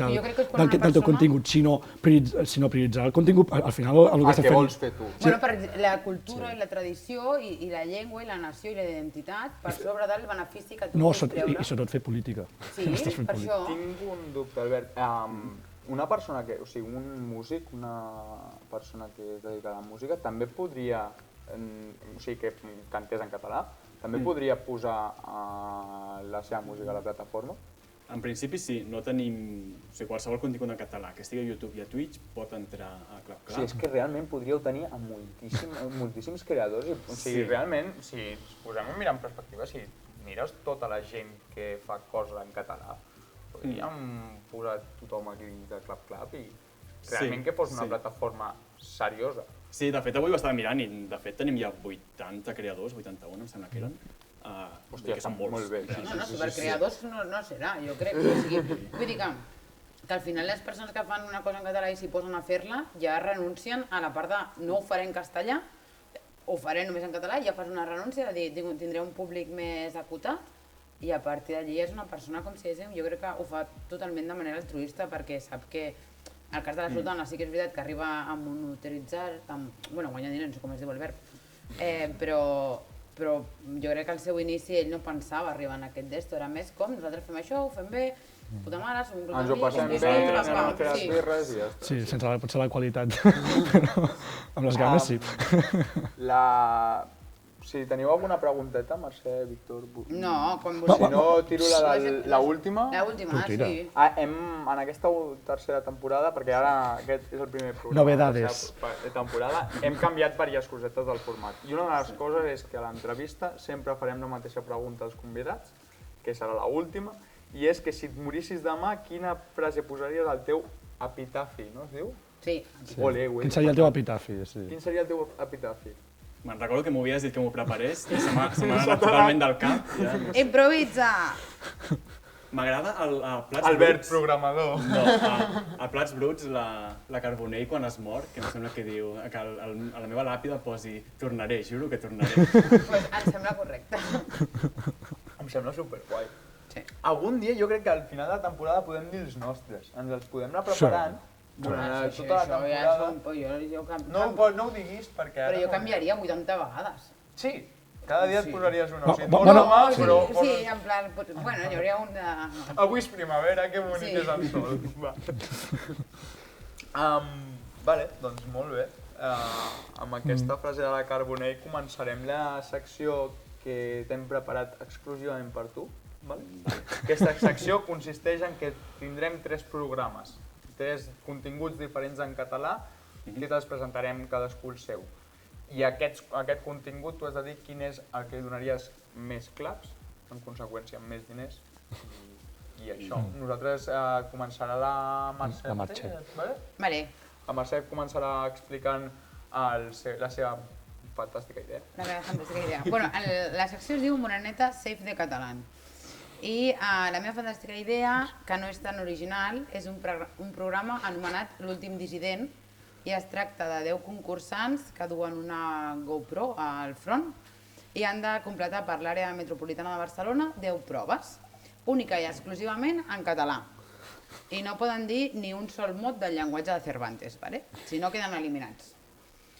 S3: del teu contingut, sinó prioritzar el contingut, al final el que
S2: El que vols fer tu.
S5: Bueno, per la cultura i la tradició i la llengua i la nació i la identitat per sobre del benefici que tu vols treure.
S3: I sobretot fer política.
S5: Sí, per això.
S2: Tinc un dubte, Albert. Una persona que, o sigui, un músic, una persona que es dedica a la música, també podria, o sigui, que cantés en català, també podria posar la seva música a la plataforma?
S4: En principi sí, no tenim... O sigui, qualsevol contingut en català que estigui a YouTube i a Twitch pot entrar a ClapClap.
S2: Sí, és que realment podríeu tenir a moltíssims creadors. O sigui, realment, si ens posem a mirar en perspectiva, si mires tota la gent que fa coses en català, podríem posar tothom aquí de ClapClap i realment que fos una plataforma seriosa.
S4: Sí, de fet avui ho estava mirant i de fet tenim ja 80 creadors, 81 em sembla que eren.
S2: Hòstia,
S4: que són molts.
S2: molt bé.
S5: No, supercreadors no serà, jo crec. O sigui, vull dir que al final les persones que fan una cosa en català i s'hi posen a fer-la ja renuncien a la part de no ho faré en castellà, ho faré només en català i ja fas una renúncia de dir tindré un públic més acotat i a partir d'allí és una persona com si jo crec que ho fa totalment de manera altruista perquè sap que el cas de la Sultana sí que és veritat que arriba a monitoritzar, guanyar diners, no sé com es diu el verb, però jo crec que al seu inici ell no pensava arribar en aquest d'esto, era més com nosaltres fem això, ho fem bé, puta mare, som un grup
S2: Ens ho passem bé, anem a fer les birres i ja està.
S3: Sí, sense potser la qualitat, però amb les ganes sí.
S2: Si teniu alguna pregunteta, Mercè, Víctor...
S5: No, quan
S2: vulguis. Si no, tiro l'última.
S5: L'última, sí.
S2: En aquesta tercera temporada, perquè ara aquest és el primer programa
S3: Novedades.
S2: de temporada, hem canviat diverses cosetes del format. I una de les coses és que a l'entrevista sempre farem la mateixa pregunta als convidats, que serà l'última, i és que si et morissis demà, quina frase posaries al teu epitafi, no es diu?
S5: Sí.
S3: Quin seria el teu epitafi?
S2: Quin seria el teu epitafi?
S4: Me'n recordo que m'ho havies dit que m'ho preparés i se m'ha anat totalment del cap. Ja, no sé.
S5: Improvisa!
S4: M'agrada el Plats
S2: Albert,
S4: Bruts.
S2: programador.
S4: No, a Plats Bruts, la Carbonell quan es mor, que em sembla que diu que a la meva làpida posi tornaré, juro que tornaré.
S5: Pues em sembla correcte.
S2: Em sembla superguai.
S5: Sí.
S2: Algun dia jo crec que al final de la temporada podem dir els nostres. Ens els podem anar preparant durant tota la temporada. No ho diguis perquè...
S5: Però jo canviaria 80 vegades.
S2: Sí, cada dia et posaries una. O sigui,
S3: Bueno,
S2: normal, però...
S5: Sí, en plan, bueno, hi hauria un de...
S2: Avui és primavera, que bonic és el sol. Vale, doncs molt bé. Amb aquesta frase de la Carbonell començarem la secció que t'hem preparat exclusivament per tu. Aquesta secció consisteix en que tindrem 3 programes, 3 continguts diferents en català i te'ls presentarem cadascú el seu. I aquest contingut tu has de dir quin és el que donaries més claps, en conseqüència amb més diners, i això. Nosaltres començarà la Mercè.
S5: Vale.
S2: La Mercè començarà explicant la seva fantàstica idea.
S5: La meva fantàstica idea. Bueno, la secció es diu Moreneta Safe de Catalán. I la meva fantàstica idea, que no és tan original, és un programa anomenat L'últim dissident i es tracta de 10 concursants que duen una GoPro al front i han de completar per l'àrea metropolitana de Barcelona 10 proves, única i exclusivament en català. I no poden dir ni un sol mot del llenguatge de Cervantes, si no queden eliminats.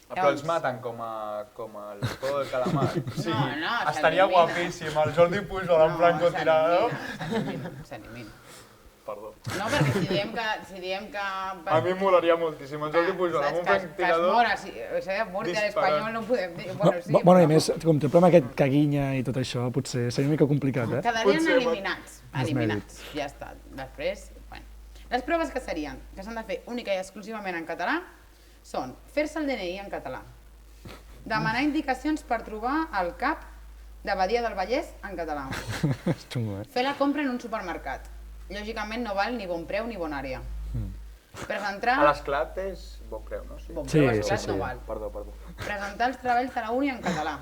S2: Però els maten com el juego del calamar. Sí,
S5: no,
S2: estaria guapíssim, el Jordi Pujol en francotirador.
S5: S'elimina.
S2: Perdó.
S5: No, perquè si diem que...
S2: A mi em molaria moltíssim, el Jordi Pujol amb un francotirador.
S5: Que es mort a l'espanyol no ho podem dir.
S3: Bueno, i més, com té el problema aquest que guinya i tot això, potser seria una mica complicat, eh?
S5: Quedarien eliminats, ja està. Després, bueno. Les proves que serien, que s'han de fer única i exclusivament en català, són fer-se el DNI en català, demanar indicacions per trobar el CAP de Badia del Vallès en català, fer la compra en un supermercat, lògicament no val ni bon preu ni bona àrea, presentar...
S2: A l'esclat és bon preu, no?
S5: Bon preu a l'esclat no val.
S2: Perdó.
S5: Presentar els treballs de la uni en català,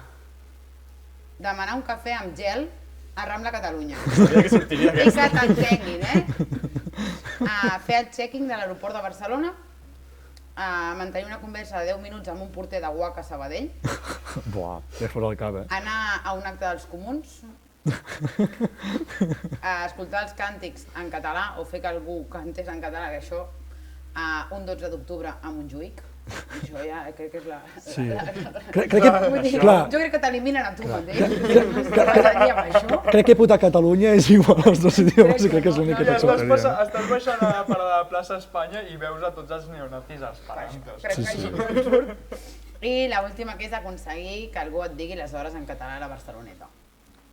S5: demanar un cafè amb gel a Rambla Catalunya.
S4: Sabia que sortiria
S5: I
S4: aquesta.
S5: que t'entenguin, fer el check-in de l'aeroport de Barcelona, mantenir una conversa de 10 minuts amb un porter de Guac a Sabadell,
S6: Buah, és fora del cap,
S5: Anar a un acte dels comuns, escoltar els càntics en català o fer que algú cantés en català, que això, un 12 d'octubre a Montjuïc. Això ja crec que és la...
S3: Sí.
S5: Vull dir,
S3: clar.
S5: jo crec que t'eliminen a tu mateix. Passaria amb això.
S3: Crec que puta Catalunya és igual als dos idiomes i crec que és l'únic que
S2: I
S3: pot sortir.
S2: estàs baixant per la plaça Espanya i veus a tots els neonazis esperantos.
S5: Crec que això no surt. I l'última que és aconseguir que algú et digui les hores en català a la Barceloneta.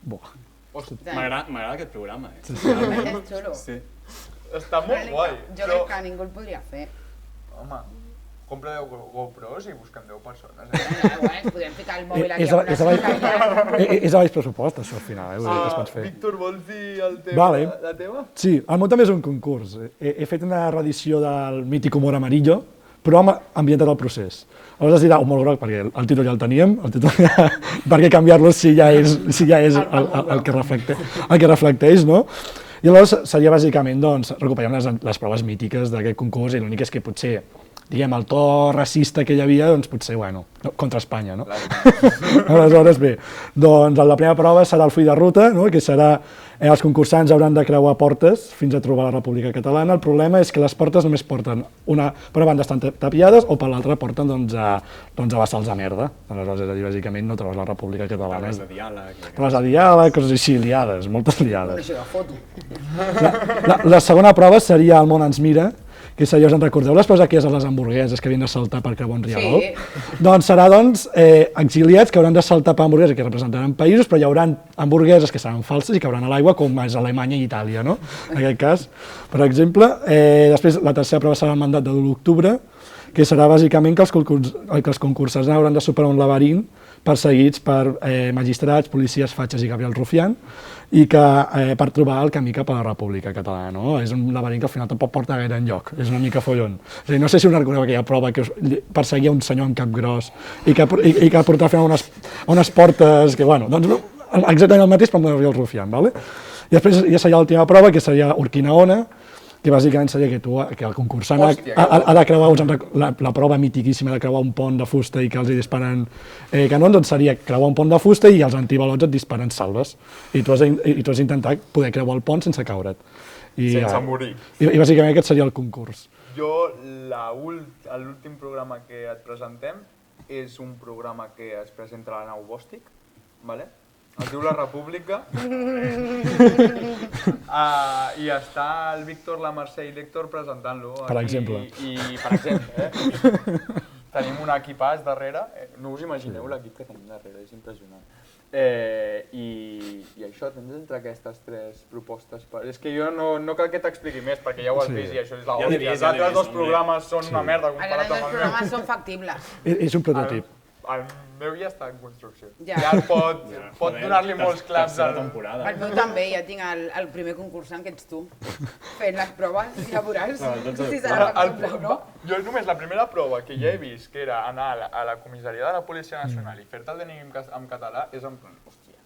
S3: Buah.
S4: M'agrada aquest programa,
S5: És xulo.
S4: Sí.
S2: Està molt guai.
S5: Jo crec que ningú el podria fer.
S2: Home, compra 10 GoPros i busquem 10 persones.
S5: Ens podríem ficar el mòbil aquí
S3: És
S5: a
S3: a
S5: una
S3: baix pressupost, això, al final, vull dir que es pot fer.
S2: Víctor, vols dir
S3: Vale.
S2: la teva?
S3: Sí, el meu també és un concurs. He fet una reedició del mític Humor Amarillo, però ambientat al procés. Aleshores es dirà humor groc, perquè el títol ja el teníem, el títol ja, per què canviar-lo si ja és el que reflecteix, no? I aleshores seria bàsicament doncs, recuperar les proves mítiques d'aquest concurs i l'únic és que potser, diguem, el to racista que hi havia, doncs potser, bueno, contra Espanya, no? Aleshores, bé, doncs la primera prova serà el full de ruta, no? Que serà, els concursants hauran de creuar portes fins a trobar la República Catalana. El problema és que les portes només porten per una banda estan tapiades o per l'altra porten doncs, a bassals de merda. Aleshores, és a dir, bàsicament no trobes la República Catalana.
S4: Taules de diàleg.
S3: Taules de diàleg, coses així, liades, moltes liades.
S5: Això de foto.
S3: La segona prova seria El món ens mira, que seria, us en recordeu les coses aquelles a les hamburgueses que havien de saltar per creuar un rierol?
S5: Sí.
S3: Doncs serà, exiliats que hauran de saltar per hamburgueses que representaran països, però hi haurà hamburgueses que seran falses i cauran a l'aigua, com és Alemanya i Itàlia, no? En aquest cas, per exemple. Després, la tercera prova serà el mandat de l'1 d'octubre, que serà bàsicament que els concursants hauran de superar un laberint perseguits per magistrats, policies, fatxes i Gabriel Rufián, i que per trobar el camí cap a la República Catalana, no? És un laberint que al final tampoc porta gaire enlloc, és una mica follon. És a dir, no sé si us recordeu aquella prova que perseguia un senyor amb cap gros i que portava a unes portes que, bueno, doncs exactament el mateix però amb Gabriel Rufián, ¿vale? I després ja seria l'última prova, que seria Urquinaona, que bàsicament seria que el concursant ha de creuar, la prova mitiquíssima de creuar un pont de fusta i que els hi disparen canons, doncs seria creuar un pont de fusta i els antibalots et disparen salves. I tu has intentat poder creuar el pont sense caure't.
S2: Sense morir.
S3: I bàsicament aquest seria el concurs.
S2: Jo, l'últim programa que et presentem és un programa que es presenta a la nau Bòstic, ¿vale? Es diu La República. I està el Víctor, la Mercè i l'Héctor presentant-lo.
S3: Per exemple.
S2: Per exemple, tenim un equipàs darrere. No us imagineu l'equip que tenim darrere, és impressionant. I això, tens entre aquestes tres propostes. És que jo no cal que t'expliqui més, perquè ja ho has vist i això és la hòstia. Els altres dos programes són una merda comparat amb el meu.
S5: Els programes són factibles.
S3: És un prototip.
S2: El meu ja està en construcció.
S5: Ja.
S2: Ja pot donar-li molts claps
S4: al temporada.
S5: El meu també, ja tinc el primer concursant, que ets tu, fent les proves, ja veuràs si serà factible o no.
S2: Jo només la primera prova que ja he vist, que era anar a la comissaria de la Policia Nacional i fer-te el DNI en català, és en plan, hòstia,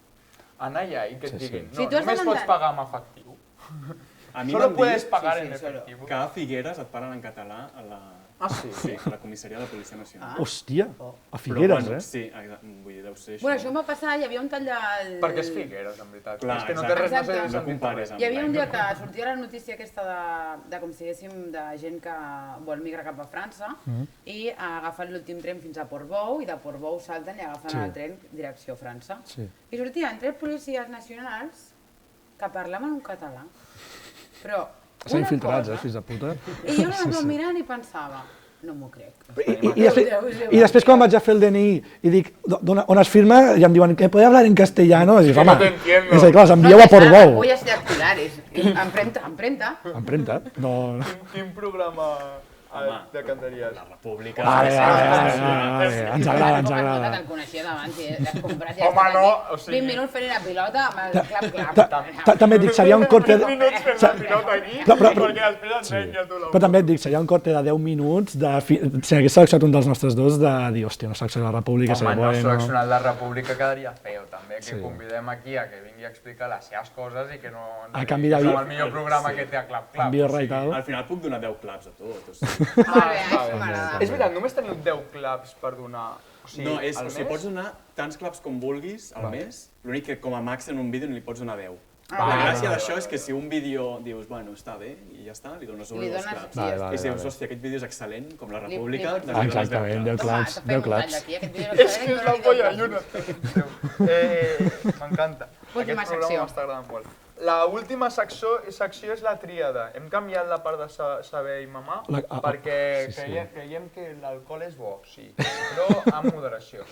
S2: anar allà i que et diguin, no, només pots pagar amb efectiu. Solo puedes pagar en efectivo.
S4: Que a Figueres et paren en català a la... Sí, a la comissaria de la Policia Nacional.
S3: Hòstia, a Figueres, eh?
S4: Sí, vull dir, deu ser això.
S5: Bueno, això em va passar, hi havia un tall del...
S2: Perquè és Figueres, en veritat.
S4: Clar,
S2: és que no té res,
S4: no compares amb...
S5: Hi havia un dia que sortia la notícia aquesta de com si diguéssim, de gent que vol migrar cap a França i agafen l'últim tren fins a Portbou i de Portbou salten i agafen el tren direcció a França. I sortien 3 policies nacionals que parlaven un català. Però
S3: S'han infiltrats, fills de puta.
S5: I jo anava mirant i pensava, no m'ho crec.
S3: I després quan vaig a fer el DNI i dic, on es firma? I em diuen, que podeu hablar en castellano? I dic, home, és a dir, clar, envieu a Portbou.
S5: Huellas dactilares, empremta.
S3: Empremta? No.
S2: Quin programa de cantaries?
S4: La República.
S3: Ens agrada.
S5: Te'l coneixia d'abans i l'has comprat i
S2: Home, no, o sigui...
S5: 20 minuts fent la pilota amb el clap-clap.
S3: També et dic, seria un corte...
S2: 20 minuts fent la pilota aquí, perquè després ensenya tu la...
S3: Però també et dic, seria un corte de 10 minuts si hagués seleccionat un dels nostres dos de dir, hòstia, no seleccionat la República,
S2: seria bueno. Home, no seleccionat la República quedaria feo, també, que convidem aquí a que vingui a explicar les seves coses i que no...
S3: som
S2: el millor programa que té a clap-clap.
S4: Al final puc donar 10 claps a tot.
S5: Molt bé, això m'agrada.
S2: És veritat, només teniu 10 claps per donar
S4: No, pots donar tants claps com vulguis al mes, l'únic que com a màxim en un vídeo no li pots donar 10. La gràcia d'això és que si un vídeo dius, bueno, està bé, i ja està, li dones un o dos claps. I si dius, hòstia, aquest vídeo és excel·lent, com la República...
S3: Exactament, 10 claps, 10 claps.
S2: És que és la polla, Lluna. M'encanta.
S5: Última
S2: Aquest programa m'està agradant molt. L'última secció és la tríada. Hem canviat la part de saber i mamar perquè creiem que l'alcohol és bo, sí, però amb moderació.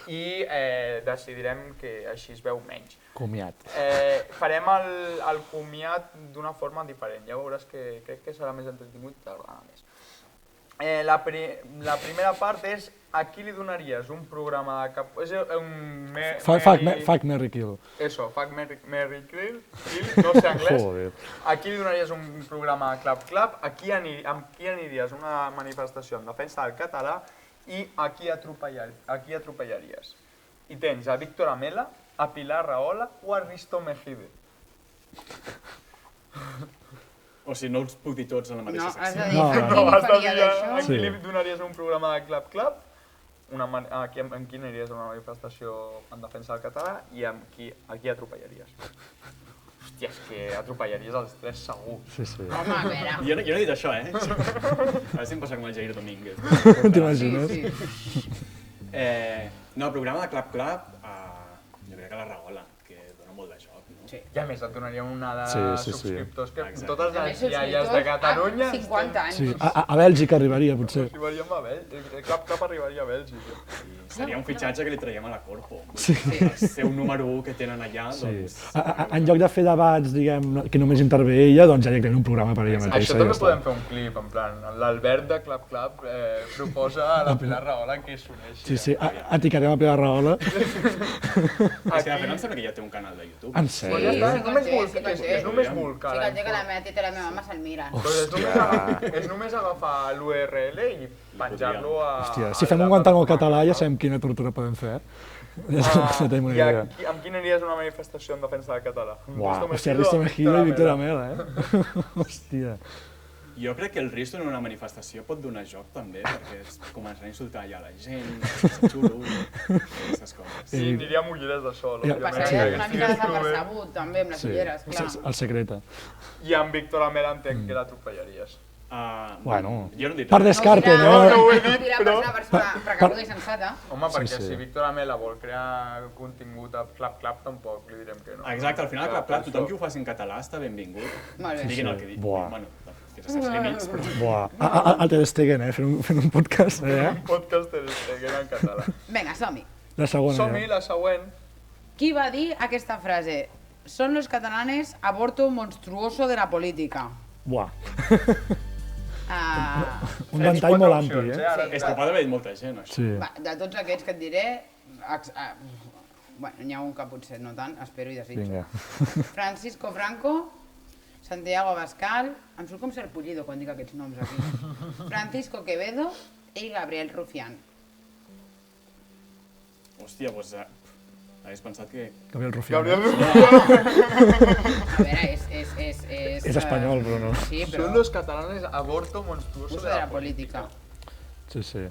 S2: I decidirem que així es veu menys.
S3: Comiat.
S2: Farem el comiat d'una forma diferent. Ja veuràs que crec que serà més entretingut i t'agradarà més. La primera part és a qui li donaries un programa de cap... És un...
S3: Fuck, Marry, Kill.
S2: Eso, Fuck, Marry, Kill, no sé anglès.
S3: Joder.
S2: A qui li donaries un programa de Clap Clap, amb qui aniries a una manifestació en defensa del català i a qui atropellaries. I tens a Víctor Amela, a Pilar Rahola o a Risto Mejide.
S4: O sigui, no els puc dir tots en la mateixa
S5: No, has de
S4: secció.
S5: dir
S2: No, has de
S5: faria
S2: dir a
S5: d'això.
S2: qui li donaries un programa de Clap Clap, amb qui aniries a una manifestació en defensa del català i a qui atropellaries. Hòstia, és que atropellaries els tres segur.
S3: Sí, sí.
S5: Home, a veure.
S4: Jo no he dit això, eh? A veure si em passa com el Jair Domínguez.
S3: T'imagines?
S5: Sí.
S4: No, programa de Clap Clap, jo crec que la Rahola, que dona molt de joc, no?
S5: Sí.
S2: I a més et donaria una de
S3: Sí.
S2: subscriptors que
S4: Exacte.
S2: totes
S5: A
S2: les
S5: més,
S2: iaies de Catalunya...
S5: 50 anys.
S3: Sí. A Bèlgica arribaria, potser.
S2: Arribaríem a Bèlgica, Clap arribaria a Bèlgica.
S4: I seria un fitxatge que li traiem a la Corpo.
S3: Sí.
S4: El seu número 1 que tenen allà,
S3: Sí.
S4: doncs...
S3: En lloc de fer debats, diguem, que només intervé ella, doncs ja directament un programa per ella mateixa.
S2: Això també podem fer un clip, en plan, l'Albert de Clap proposa a la Pilar Rahola que s'uneixi.
S3: Sí, etiquetem a Pilar Rahola.
S4: És que de fet em sembla que ja té un canal de YouTube.
S3: En
S2: Però ja
S3: sèrio?
S2: està, és només
S5: Sí
S2: volcar.
S5: que el dia que la meva tita i la meva mama se'l miren.
S2: És només agafar l'URL i penjar-lo a...
S3: Hòstia, si fem un Guantánamo català ja sabem quina tortura podem fer. Ja tenim una idea.
S2: I amb quin aniries a una manifestació en defensa del català?
S3: Uau, hòstia, Risto Mejide i Víctor Amela, Hòstia.
S4: Jo crec que el Risto en una manifestació pot donar joc també, perquè començarà a insultar ja la gent, xulo, aquestes coses.
S2: Sí, aniria amb ulleres de sol,
S3: Ja,
S2: òbviament.
S5: Passaria una mica desapercebut, també, amb les ulleres, clar.
S3: El secreta.
S2: I amb Víctor Amela entenc que l'atropellaries.
S3: Bueno,
S4: jo no he dit
S3: per
S4: res.
S3: descarte,
S2: no ho
S3: no?
S2: he dit,
S5: Dirà
S2: però-
S5: per una persona precabuda i sensata.
S2: Home, perquè
S3: sí.
S2: si Víctor Amela vol crear contingut a Clap tampoc li direm que no.
S4: Exacte, al final,
S2: Clar,
S4: clar,
S2: per
S4: tothom
S2: això.
S4: que ho faci en català està benvingut.
S5: Molt bé.
S4: Diguin el que diguin.
S3: Buah.
S4: Bueno, fins a certs límits, però...
S3: Buah, el Ter Stegen, fent un podcast,
S2: Un podcast de Stegen en català.
S5: Vinga, som-hi.
S3: La segona
S2: Som-hi,
S3: ja.
S2: la següent.
S5: Qui va dir aquesta frase? Son los catalanes aborto monstruoso de la política.
S3: Buah, un
S2: Tens
S3: ventall
S2: quatre
S3: molt
S2: opcions,
S3: ampli,
S2: Ara
S4: És que ho pot haver dit molta gent, això.
S3: Sí.
S5: Va, de tots aquests que et diré, bueno, n'hi ha un que potser no tant, espero i desitjo.
S3: Vinga.
S5: Francisco Franco, Santiago Abascal, em surt com ser Pullido quan dic aquests noms aquí. Francisco Quevedo i Gabriel Rufián.
S4: Hòstia, doncs... Hagués pensat que...
S3: Gabriel Rufián.
S5: A veure,
S3: És espanyol, però no.
S5: Sí, però...
S2: Son los catalanes aborto monstruoso
S5: Uso de la política.
S3: Sí, sí.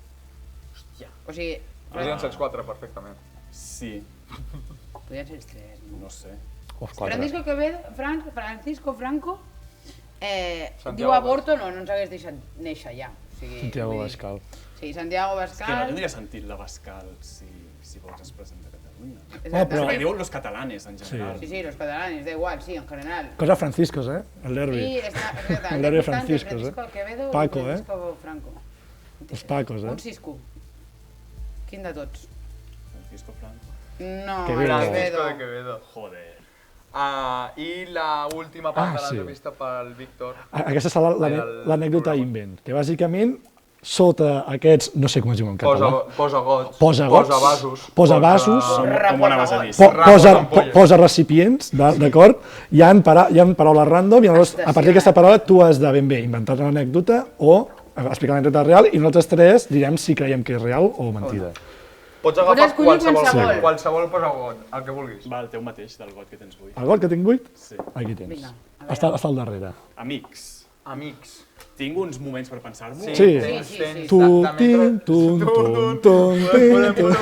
S5: O sigui,
S2: Podrien ser els quatre, perfectament.
S4: Sí,
S5: podrien ser els tres. No?
S4: no sé.
S3: Els quatre.
S5: Francisco Quevedo, Francisco Franco,
S2: Santiago
S5: diu aborto, no ens hagués deixat néixer ja. O sigui,
S3: Santiago
S5: vull dir-
S3: Abascal.
S5: Sí, Santiago
S4: És que no
S5: Abascal.
S4: tindria sentit l'Abascal si vols es presenta a Catalunya.
S5: Exacte.
S3: però-
S4: Perquè diu los catalanes, en general.
S5: Sí, los catalanes, da igual, sí, en general.
S3: Cosa Franciscos, El derbi.
S5: Y está,
S3: El derbi de Franciscos,
S5: Quevedo
S3: Paco,
S5: i Francisco Franco.
S3: Els Pacos,
S5: Un Cisco. Quin de tots?
S4: Francisco Franco.
S5: No,
S3: Quevedo.
S5: el
S2: Francisco
S5: Quevedo.
S2: de Quevedo.
S4: Joder.
S2: I la última part de
S3: sí.
S2: l'entrevista pel Víctor.
S3: Aquesta serà l'anècdota invent, que bàsicament sota aquests, no sé com es diu en català,
S2: Posa gots.
S3: Posa gots,
S2: Posa vasos.
S3: posa vasos,
S4: Com ho anaves a dir?
S3: posa recipients, d'acord? Hi ha paraules random i llavors a partir d'aquesta paraula tu has de ben bé inventar l'anècdota o explicar l'anècdota real i nosaltres tres direm si creiem que és real o mentida.
S2: Pots agafar
S5: escollir
S2: qualsevol,
S5: qualsevol.
S2: qualsevol posa got, el que vulguis.
S4: Va, el teu mateix, del got que tens avui.
S3: El got que tinc 8?
S4: Sí.
S3: Aquí tens.
S5: Vinga, a veure.
S3: Està al darrere.
S4: Amics.
S2: Amics.
S4: tinc uns moments per pensar-m'ho.
S3: Sí.
S5: Sí.
S3: Tu, tin, tum, tum, tum, tin, tum.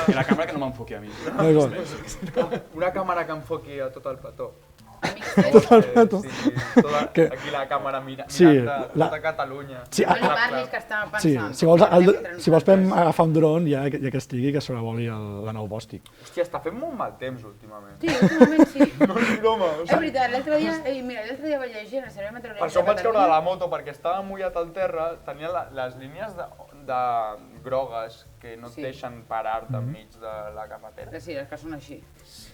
S4: I la càmera que no m'enfoqui a mi.
S3: D'acord.
S2: Una càmera que enfoqui a tot el plató.
S3: Tot el plató.
S2: Sí,
S3: Que-
S2: aquí la càmera
S3: Sí,
S2: mirant
S3: la-
S2: tota Catalunya.
S3: Sí,
S5: No li parlis, que estava
S3: Sí,
S5: pensant.
S3: si vols podem agafar un dron ja que estigui, que sobrevoli la nou bòstic.
S2: Hòstia, està fent molt mal temps últimament.
S5: Sí, últimament sí.
S2: No és broma, o
S5: És
S2: sigui,
S5: veritat, l'altre dia, mira, l'altre dia vaig llegir en el Servei
S2: per
S5: Meteorològic
S2: això em vaig caure de
S5: Catalunya.
S2: la moto, perquè estava mullat al terra, tenia les línies de grogues que no et
S5: Sí.
S2: deixen parar-te enmig de la carretera.
S5: Sí, les que són així.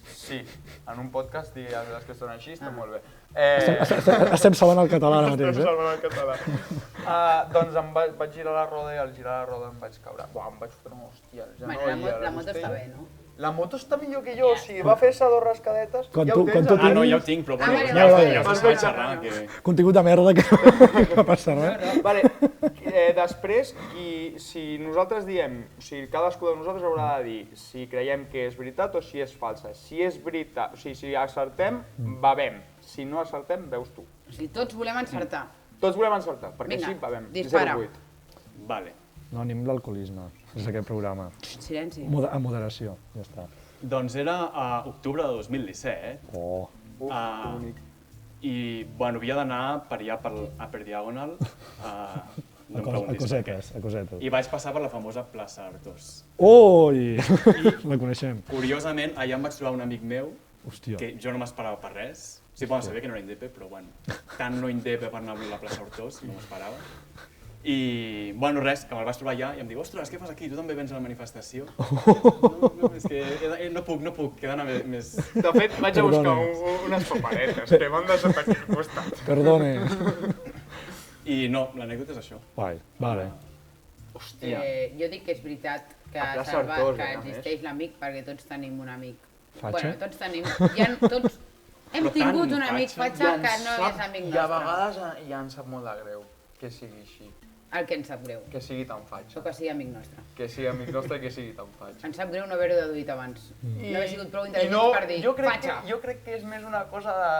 S2: Sí, en un podcast dir les que són així està molt bé.
S3: Estem salvant el català ara mateix,
S2: Salvant el català. Doncs vaig girar la roda i al girar la roda em vaig caure. Buah, em vaig fotre una hòstia al genoll.
S5: Bueno,
S2: i a
S5: la moto
S2: costella.
S5: està bé, no?
S2: La moto està millor que jo, o sigui, va fer-se dos rascadetes.
S3: Quan
S2: ja
S3: tu-
S2: ho tens,
S3: quan tu
S2: ara?
S4: Ah, no, ja ho tinc, però bueno,
S5: vale,
S3: vale, vale.
S4: ja us vaig xerrar, que...
S3: Contingut de merda que no passa res.
S2: Vale, després, si nosaltres diem, o sigui, cadascú de nosaltres haurà de dir si creiem que és veritat o si és falsa. Si és veritat, o sigui, si acertem, bevem. Si no acertem, veus tu.
S5: O sigui, tots volem encertar.
S2: Tots volem encertar, perquè
S5: Vinga,
S2: així bevem.
S5: dispara.
S2: 0,8.
S4: Vale.
S6: No, anem l'alcoholisme, és aquest programa.
S5: Silenci.
S6: A moderació, ja està.
S4: Doncs era a octubre de 2017,
S6: Oh,
S2: Bonic.
S4: i bueno, havia d'anar per allà per Upper Diagonal, no em preguntis per què.
S3: A cosetes.
S4: I vaig passar per la famosa plaça Artós.
S3: Ui! La coneixem.
S4: Curiosament, allà em vaig trobar un amic meu,
S3: Hòstia.
S4: que jo no m'esperava per res. Sí, bueno, sabia que no era indepe, però bueno, tant no indepe per anar a la plaça Artós, no m'esperava. I, bueno, res, que me'l vaig trobar allà i em diu, ostres, què fas aquí? Tu també vens a la manifestació? No, és que no puc, he d'anar més...
S2: De fet, vaig a buscar
S3: Perdona.
S2: unes paperetes que m'han de sota aquí al costat.
S3: Perdone.
S4: I no, l'anècdota és això.
S3: Guai, vale.
S2: Hòstia.
S5: Jo dic que és veritat que,
S2: A plaça Artós,
S5: que
S2: a més.
S5: existeix l'amic perquè tots tenim un amic.
S3: Fatxa?
S5: Bueno, tots tenim... Tots hem
S4: Però
S5: tingut
S4: tant
S5: un amic fatxa que no és amic
S2: I a
S5: nostre.
S2: vegades ja em sap molt de greu que sigui així,
S5: El que ens sap greu.
S2: que sigui tan
S5: O
S2: fatxa.
S5: que sigui amic nostre.
S2: Que sigui amic nostre i que sigui tan fatxa.
S5: Ens sap greu no haver-ho deduït abans. No haver sigut prou intel·ligents
S2: no,
S5: per dir fatxa.
S2: jo crec que és més una cosa de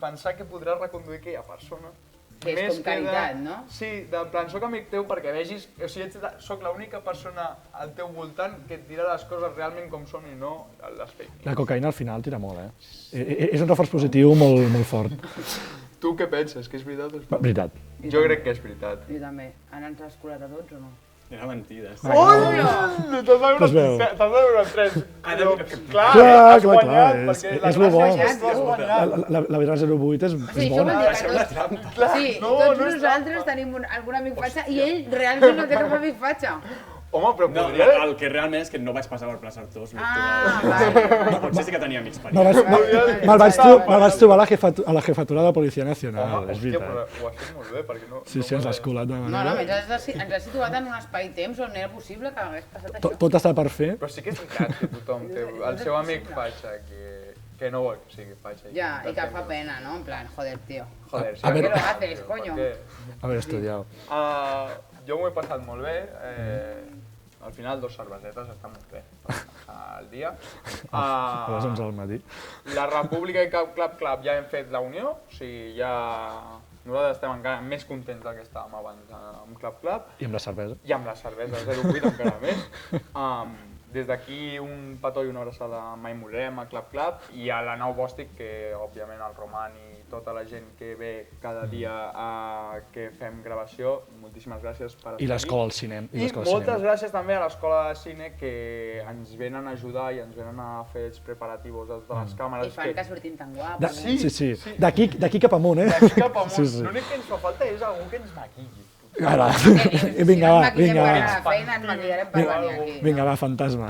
S2: pensar que podràs reconduir aquella persona.
S5: Que és
S2: Més
S5: com caritat, no?
S2: Sí, en plan, soc amic teu perquè vegis... O sigui, soc l'única persona al teu voltant que et dirà les coses realment com són i no les fake news.
S3: La cocaïna al final tira molt, És un reforç positiu molt, molt fort.
S2: Tu què penses? Que és veritat o és fals?
S3: Veritat.
S2: Jo crec que és veritat.
S5: Jo també. Ara ens has colat a tots o no?
S4: Era mentides.
S2: T'has de
S3: Es veu.
S2: veure el 3. Clar,
S3: Clar,
S2: has
S3: clar,
S2: guanyat,
S3: clar,
S2: perquè
S3: és
S2: la
S3: lo bo.
S2: gràcia és que has guanyat.
S3: La Vidal 08 és
S5: Sí, això vol
S3: bona.
S5: dir que tots, sí,
S2: no,
S5: tots
S2: no és
S5: nosaltres tenim algun amic fatxa i ell realment no té cap amic fatxa.
S2: Home, però
S4: No,
S2: podria...
S4: el que realment és que no vaig passar per plaça Artós.
S5: Ah, vale.
S4: No, potser sí que tenia amics per
S3: Me'l
S4: allà.
S3: vaig trobar a la jefatura de la Policia Nacional,
S2: Home,
S3: és
S2: hòstia, però
S3: veritat.
S2: ho has fet molt bé, perquè no...
S3: Sí, sí, ens l'has colat de
S5: No,
S3: manera...
S5: no, ens has situat en un espai-temps on era possible que hagués passat això.
S3: Tot està per fer.
S2: Però sí que és veritat que tothom té el seu amic fatxa que no vol que sigui fatxa.
S5: Ja, i que fa pena, no? En plan, joder, tío.
S2: Joder, sí,
S3: A
S5: ¿Por qué
S3: ver-
S5: lo haces,
S2: per
S5: coño?
S2: què?
S3: Haver estudiat.
S2: Jo m'ho he passat molt bé. Al final, 2 cervesetes està molt bé al dia.
S3: A les 11 del matí.
S2: La República i Club ja hem fet la unió, o sigui, ja... Nosaltres estem encara més contents del que estàvem abans amb Club
S3: I amb la cervesa.
S2: i amb la cervesa 0,8 encara més. Des d'aquí un petó i una abraçada mai morirem a Club i a la Nau Bòstic, que òbviament el Roman i tota la gent que ve cada dia que fem gravació, moltíssimes gràcies per estar
S3: I l'escola al cinema.
S2: I moltes gràcies també a l'escola de cine que ens venen a ajudar i ens venen a fer els preparatius de totes les
S5: I
S2: càmeres.
S5: fan que sortim tan guapos.
S3: Sí. D'aquí cap amunt,
S2: D'aquí cap amunt.
S3: Sí, sí.
S2: L'únic que ens fa falta és algú que ens maquilli.
S3: Ara.
S5: Si
S3: Vinga,
S5: no
S3: va,
S5: ens maquillem
S3: vinga,
S5: per
S3: va.
S5: anar a la feina, ens maquillarem per venir aquí.
S3: Vinga, va, fantasma.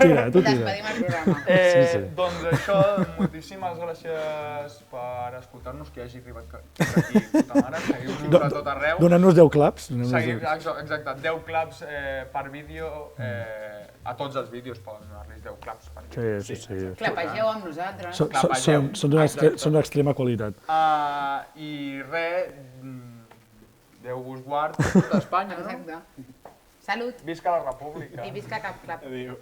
S3: Tira, tu tira.
S5: Despedim el programa.
S3: Sí.
S2: Doncs això, moltíssimes gràcies per escoltar-nos, que hagi arribat aquí, puta mare, seguiu-nos a tot arreu.
S3: Donant-nos 10 claps.
S2: Exacte, 10 claps per vídeo, a tots els vídeos poden donar-li 10 claps per vídeo.
S3: Sí.
S5: Clapegeu amb nosaltres.
S3: Són d'extrema qualitat.
S2: I res, Déu vos guard a tota Espanya, no?
S5: Exacte. Salut
S2: Visca la República.
S5: i visca Cap Clap.
S4: Adéu.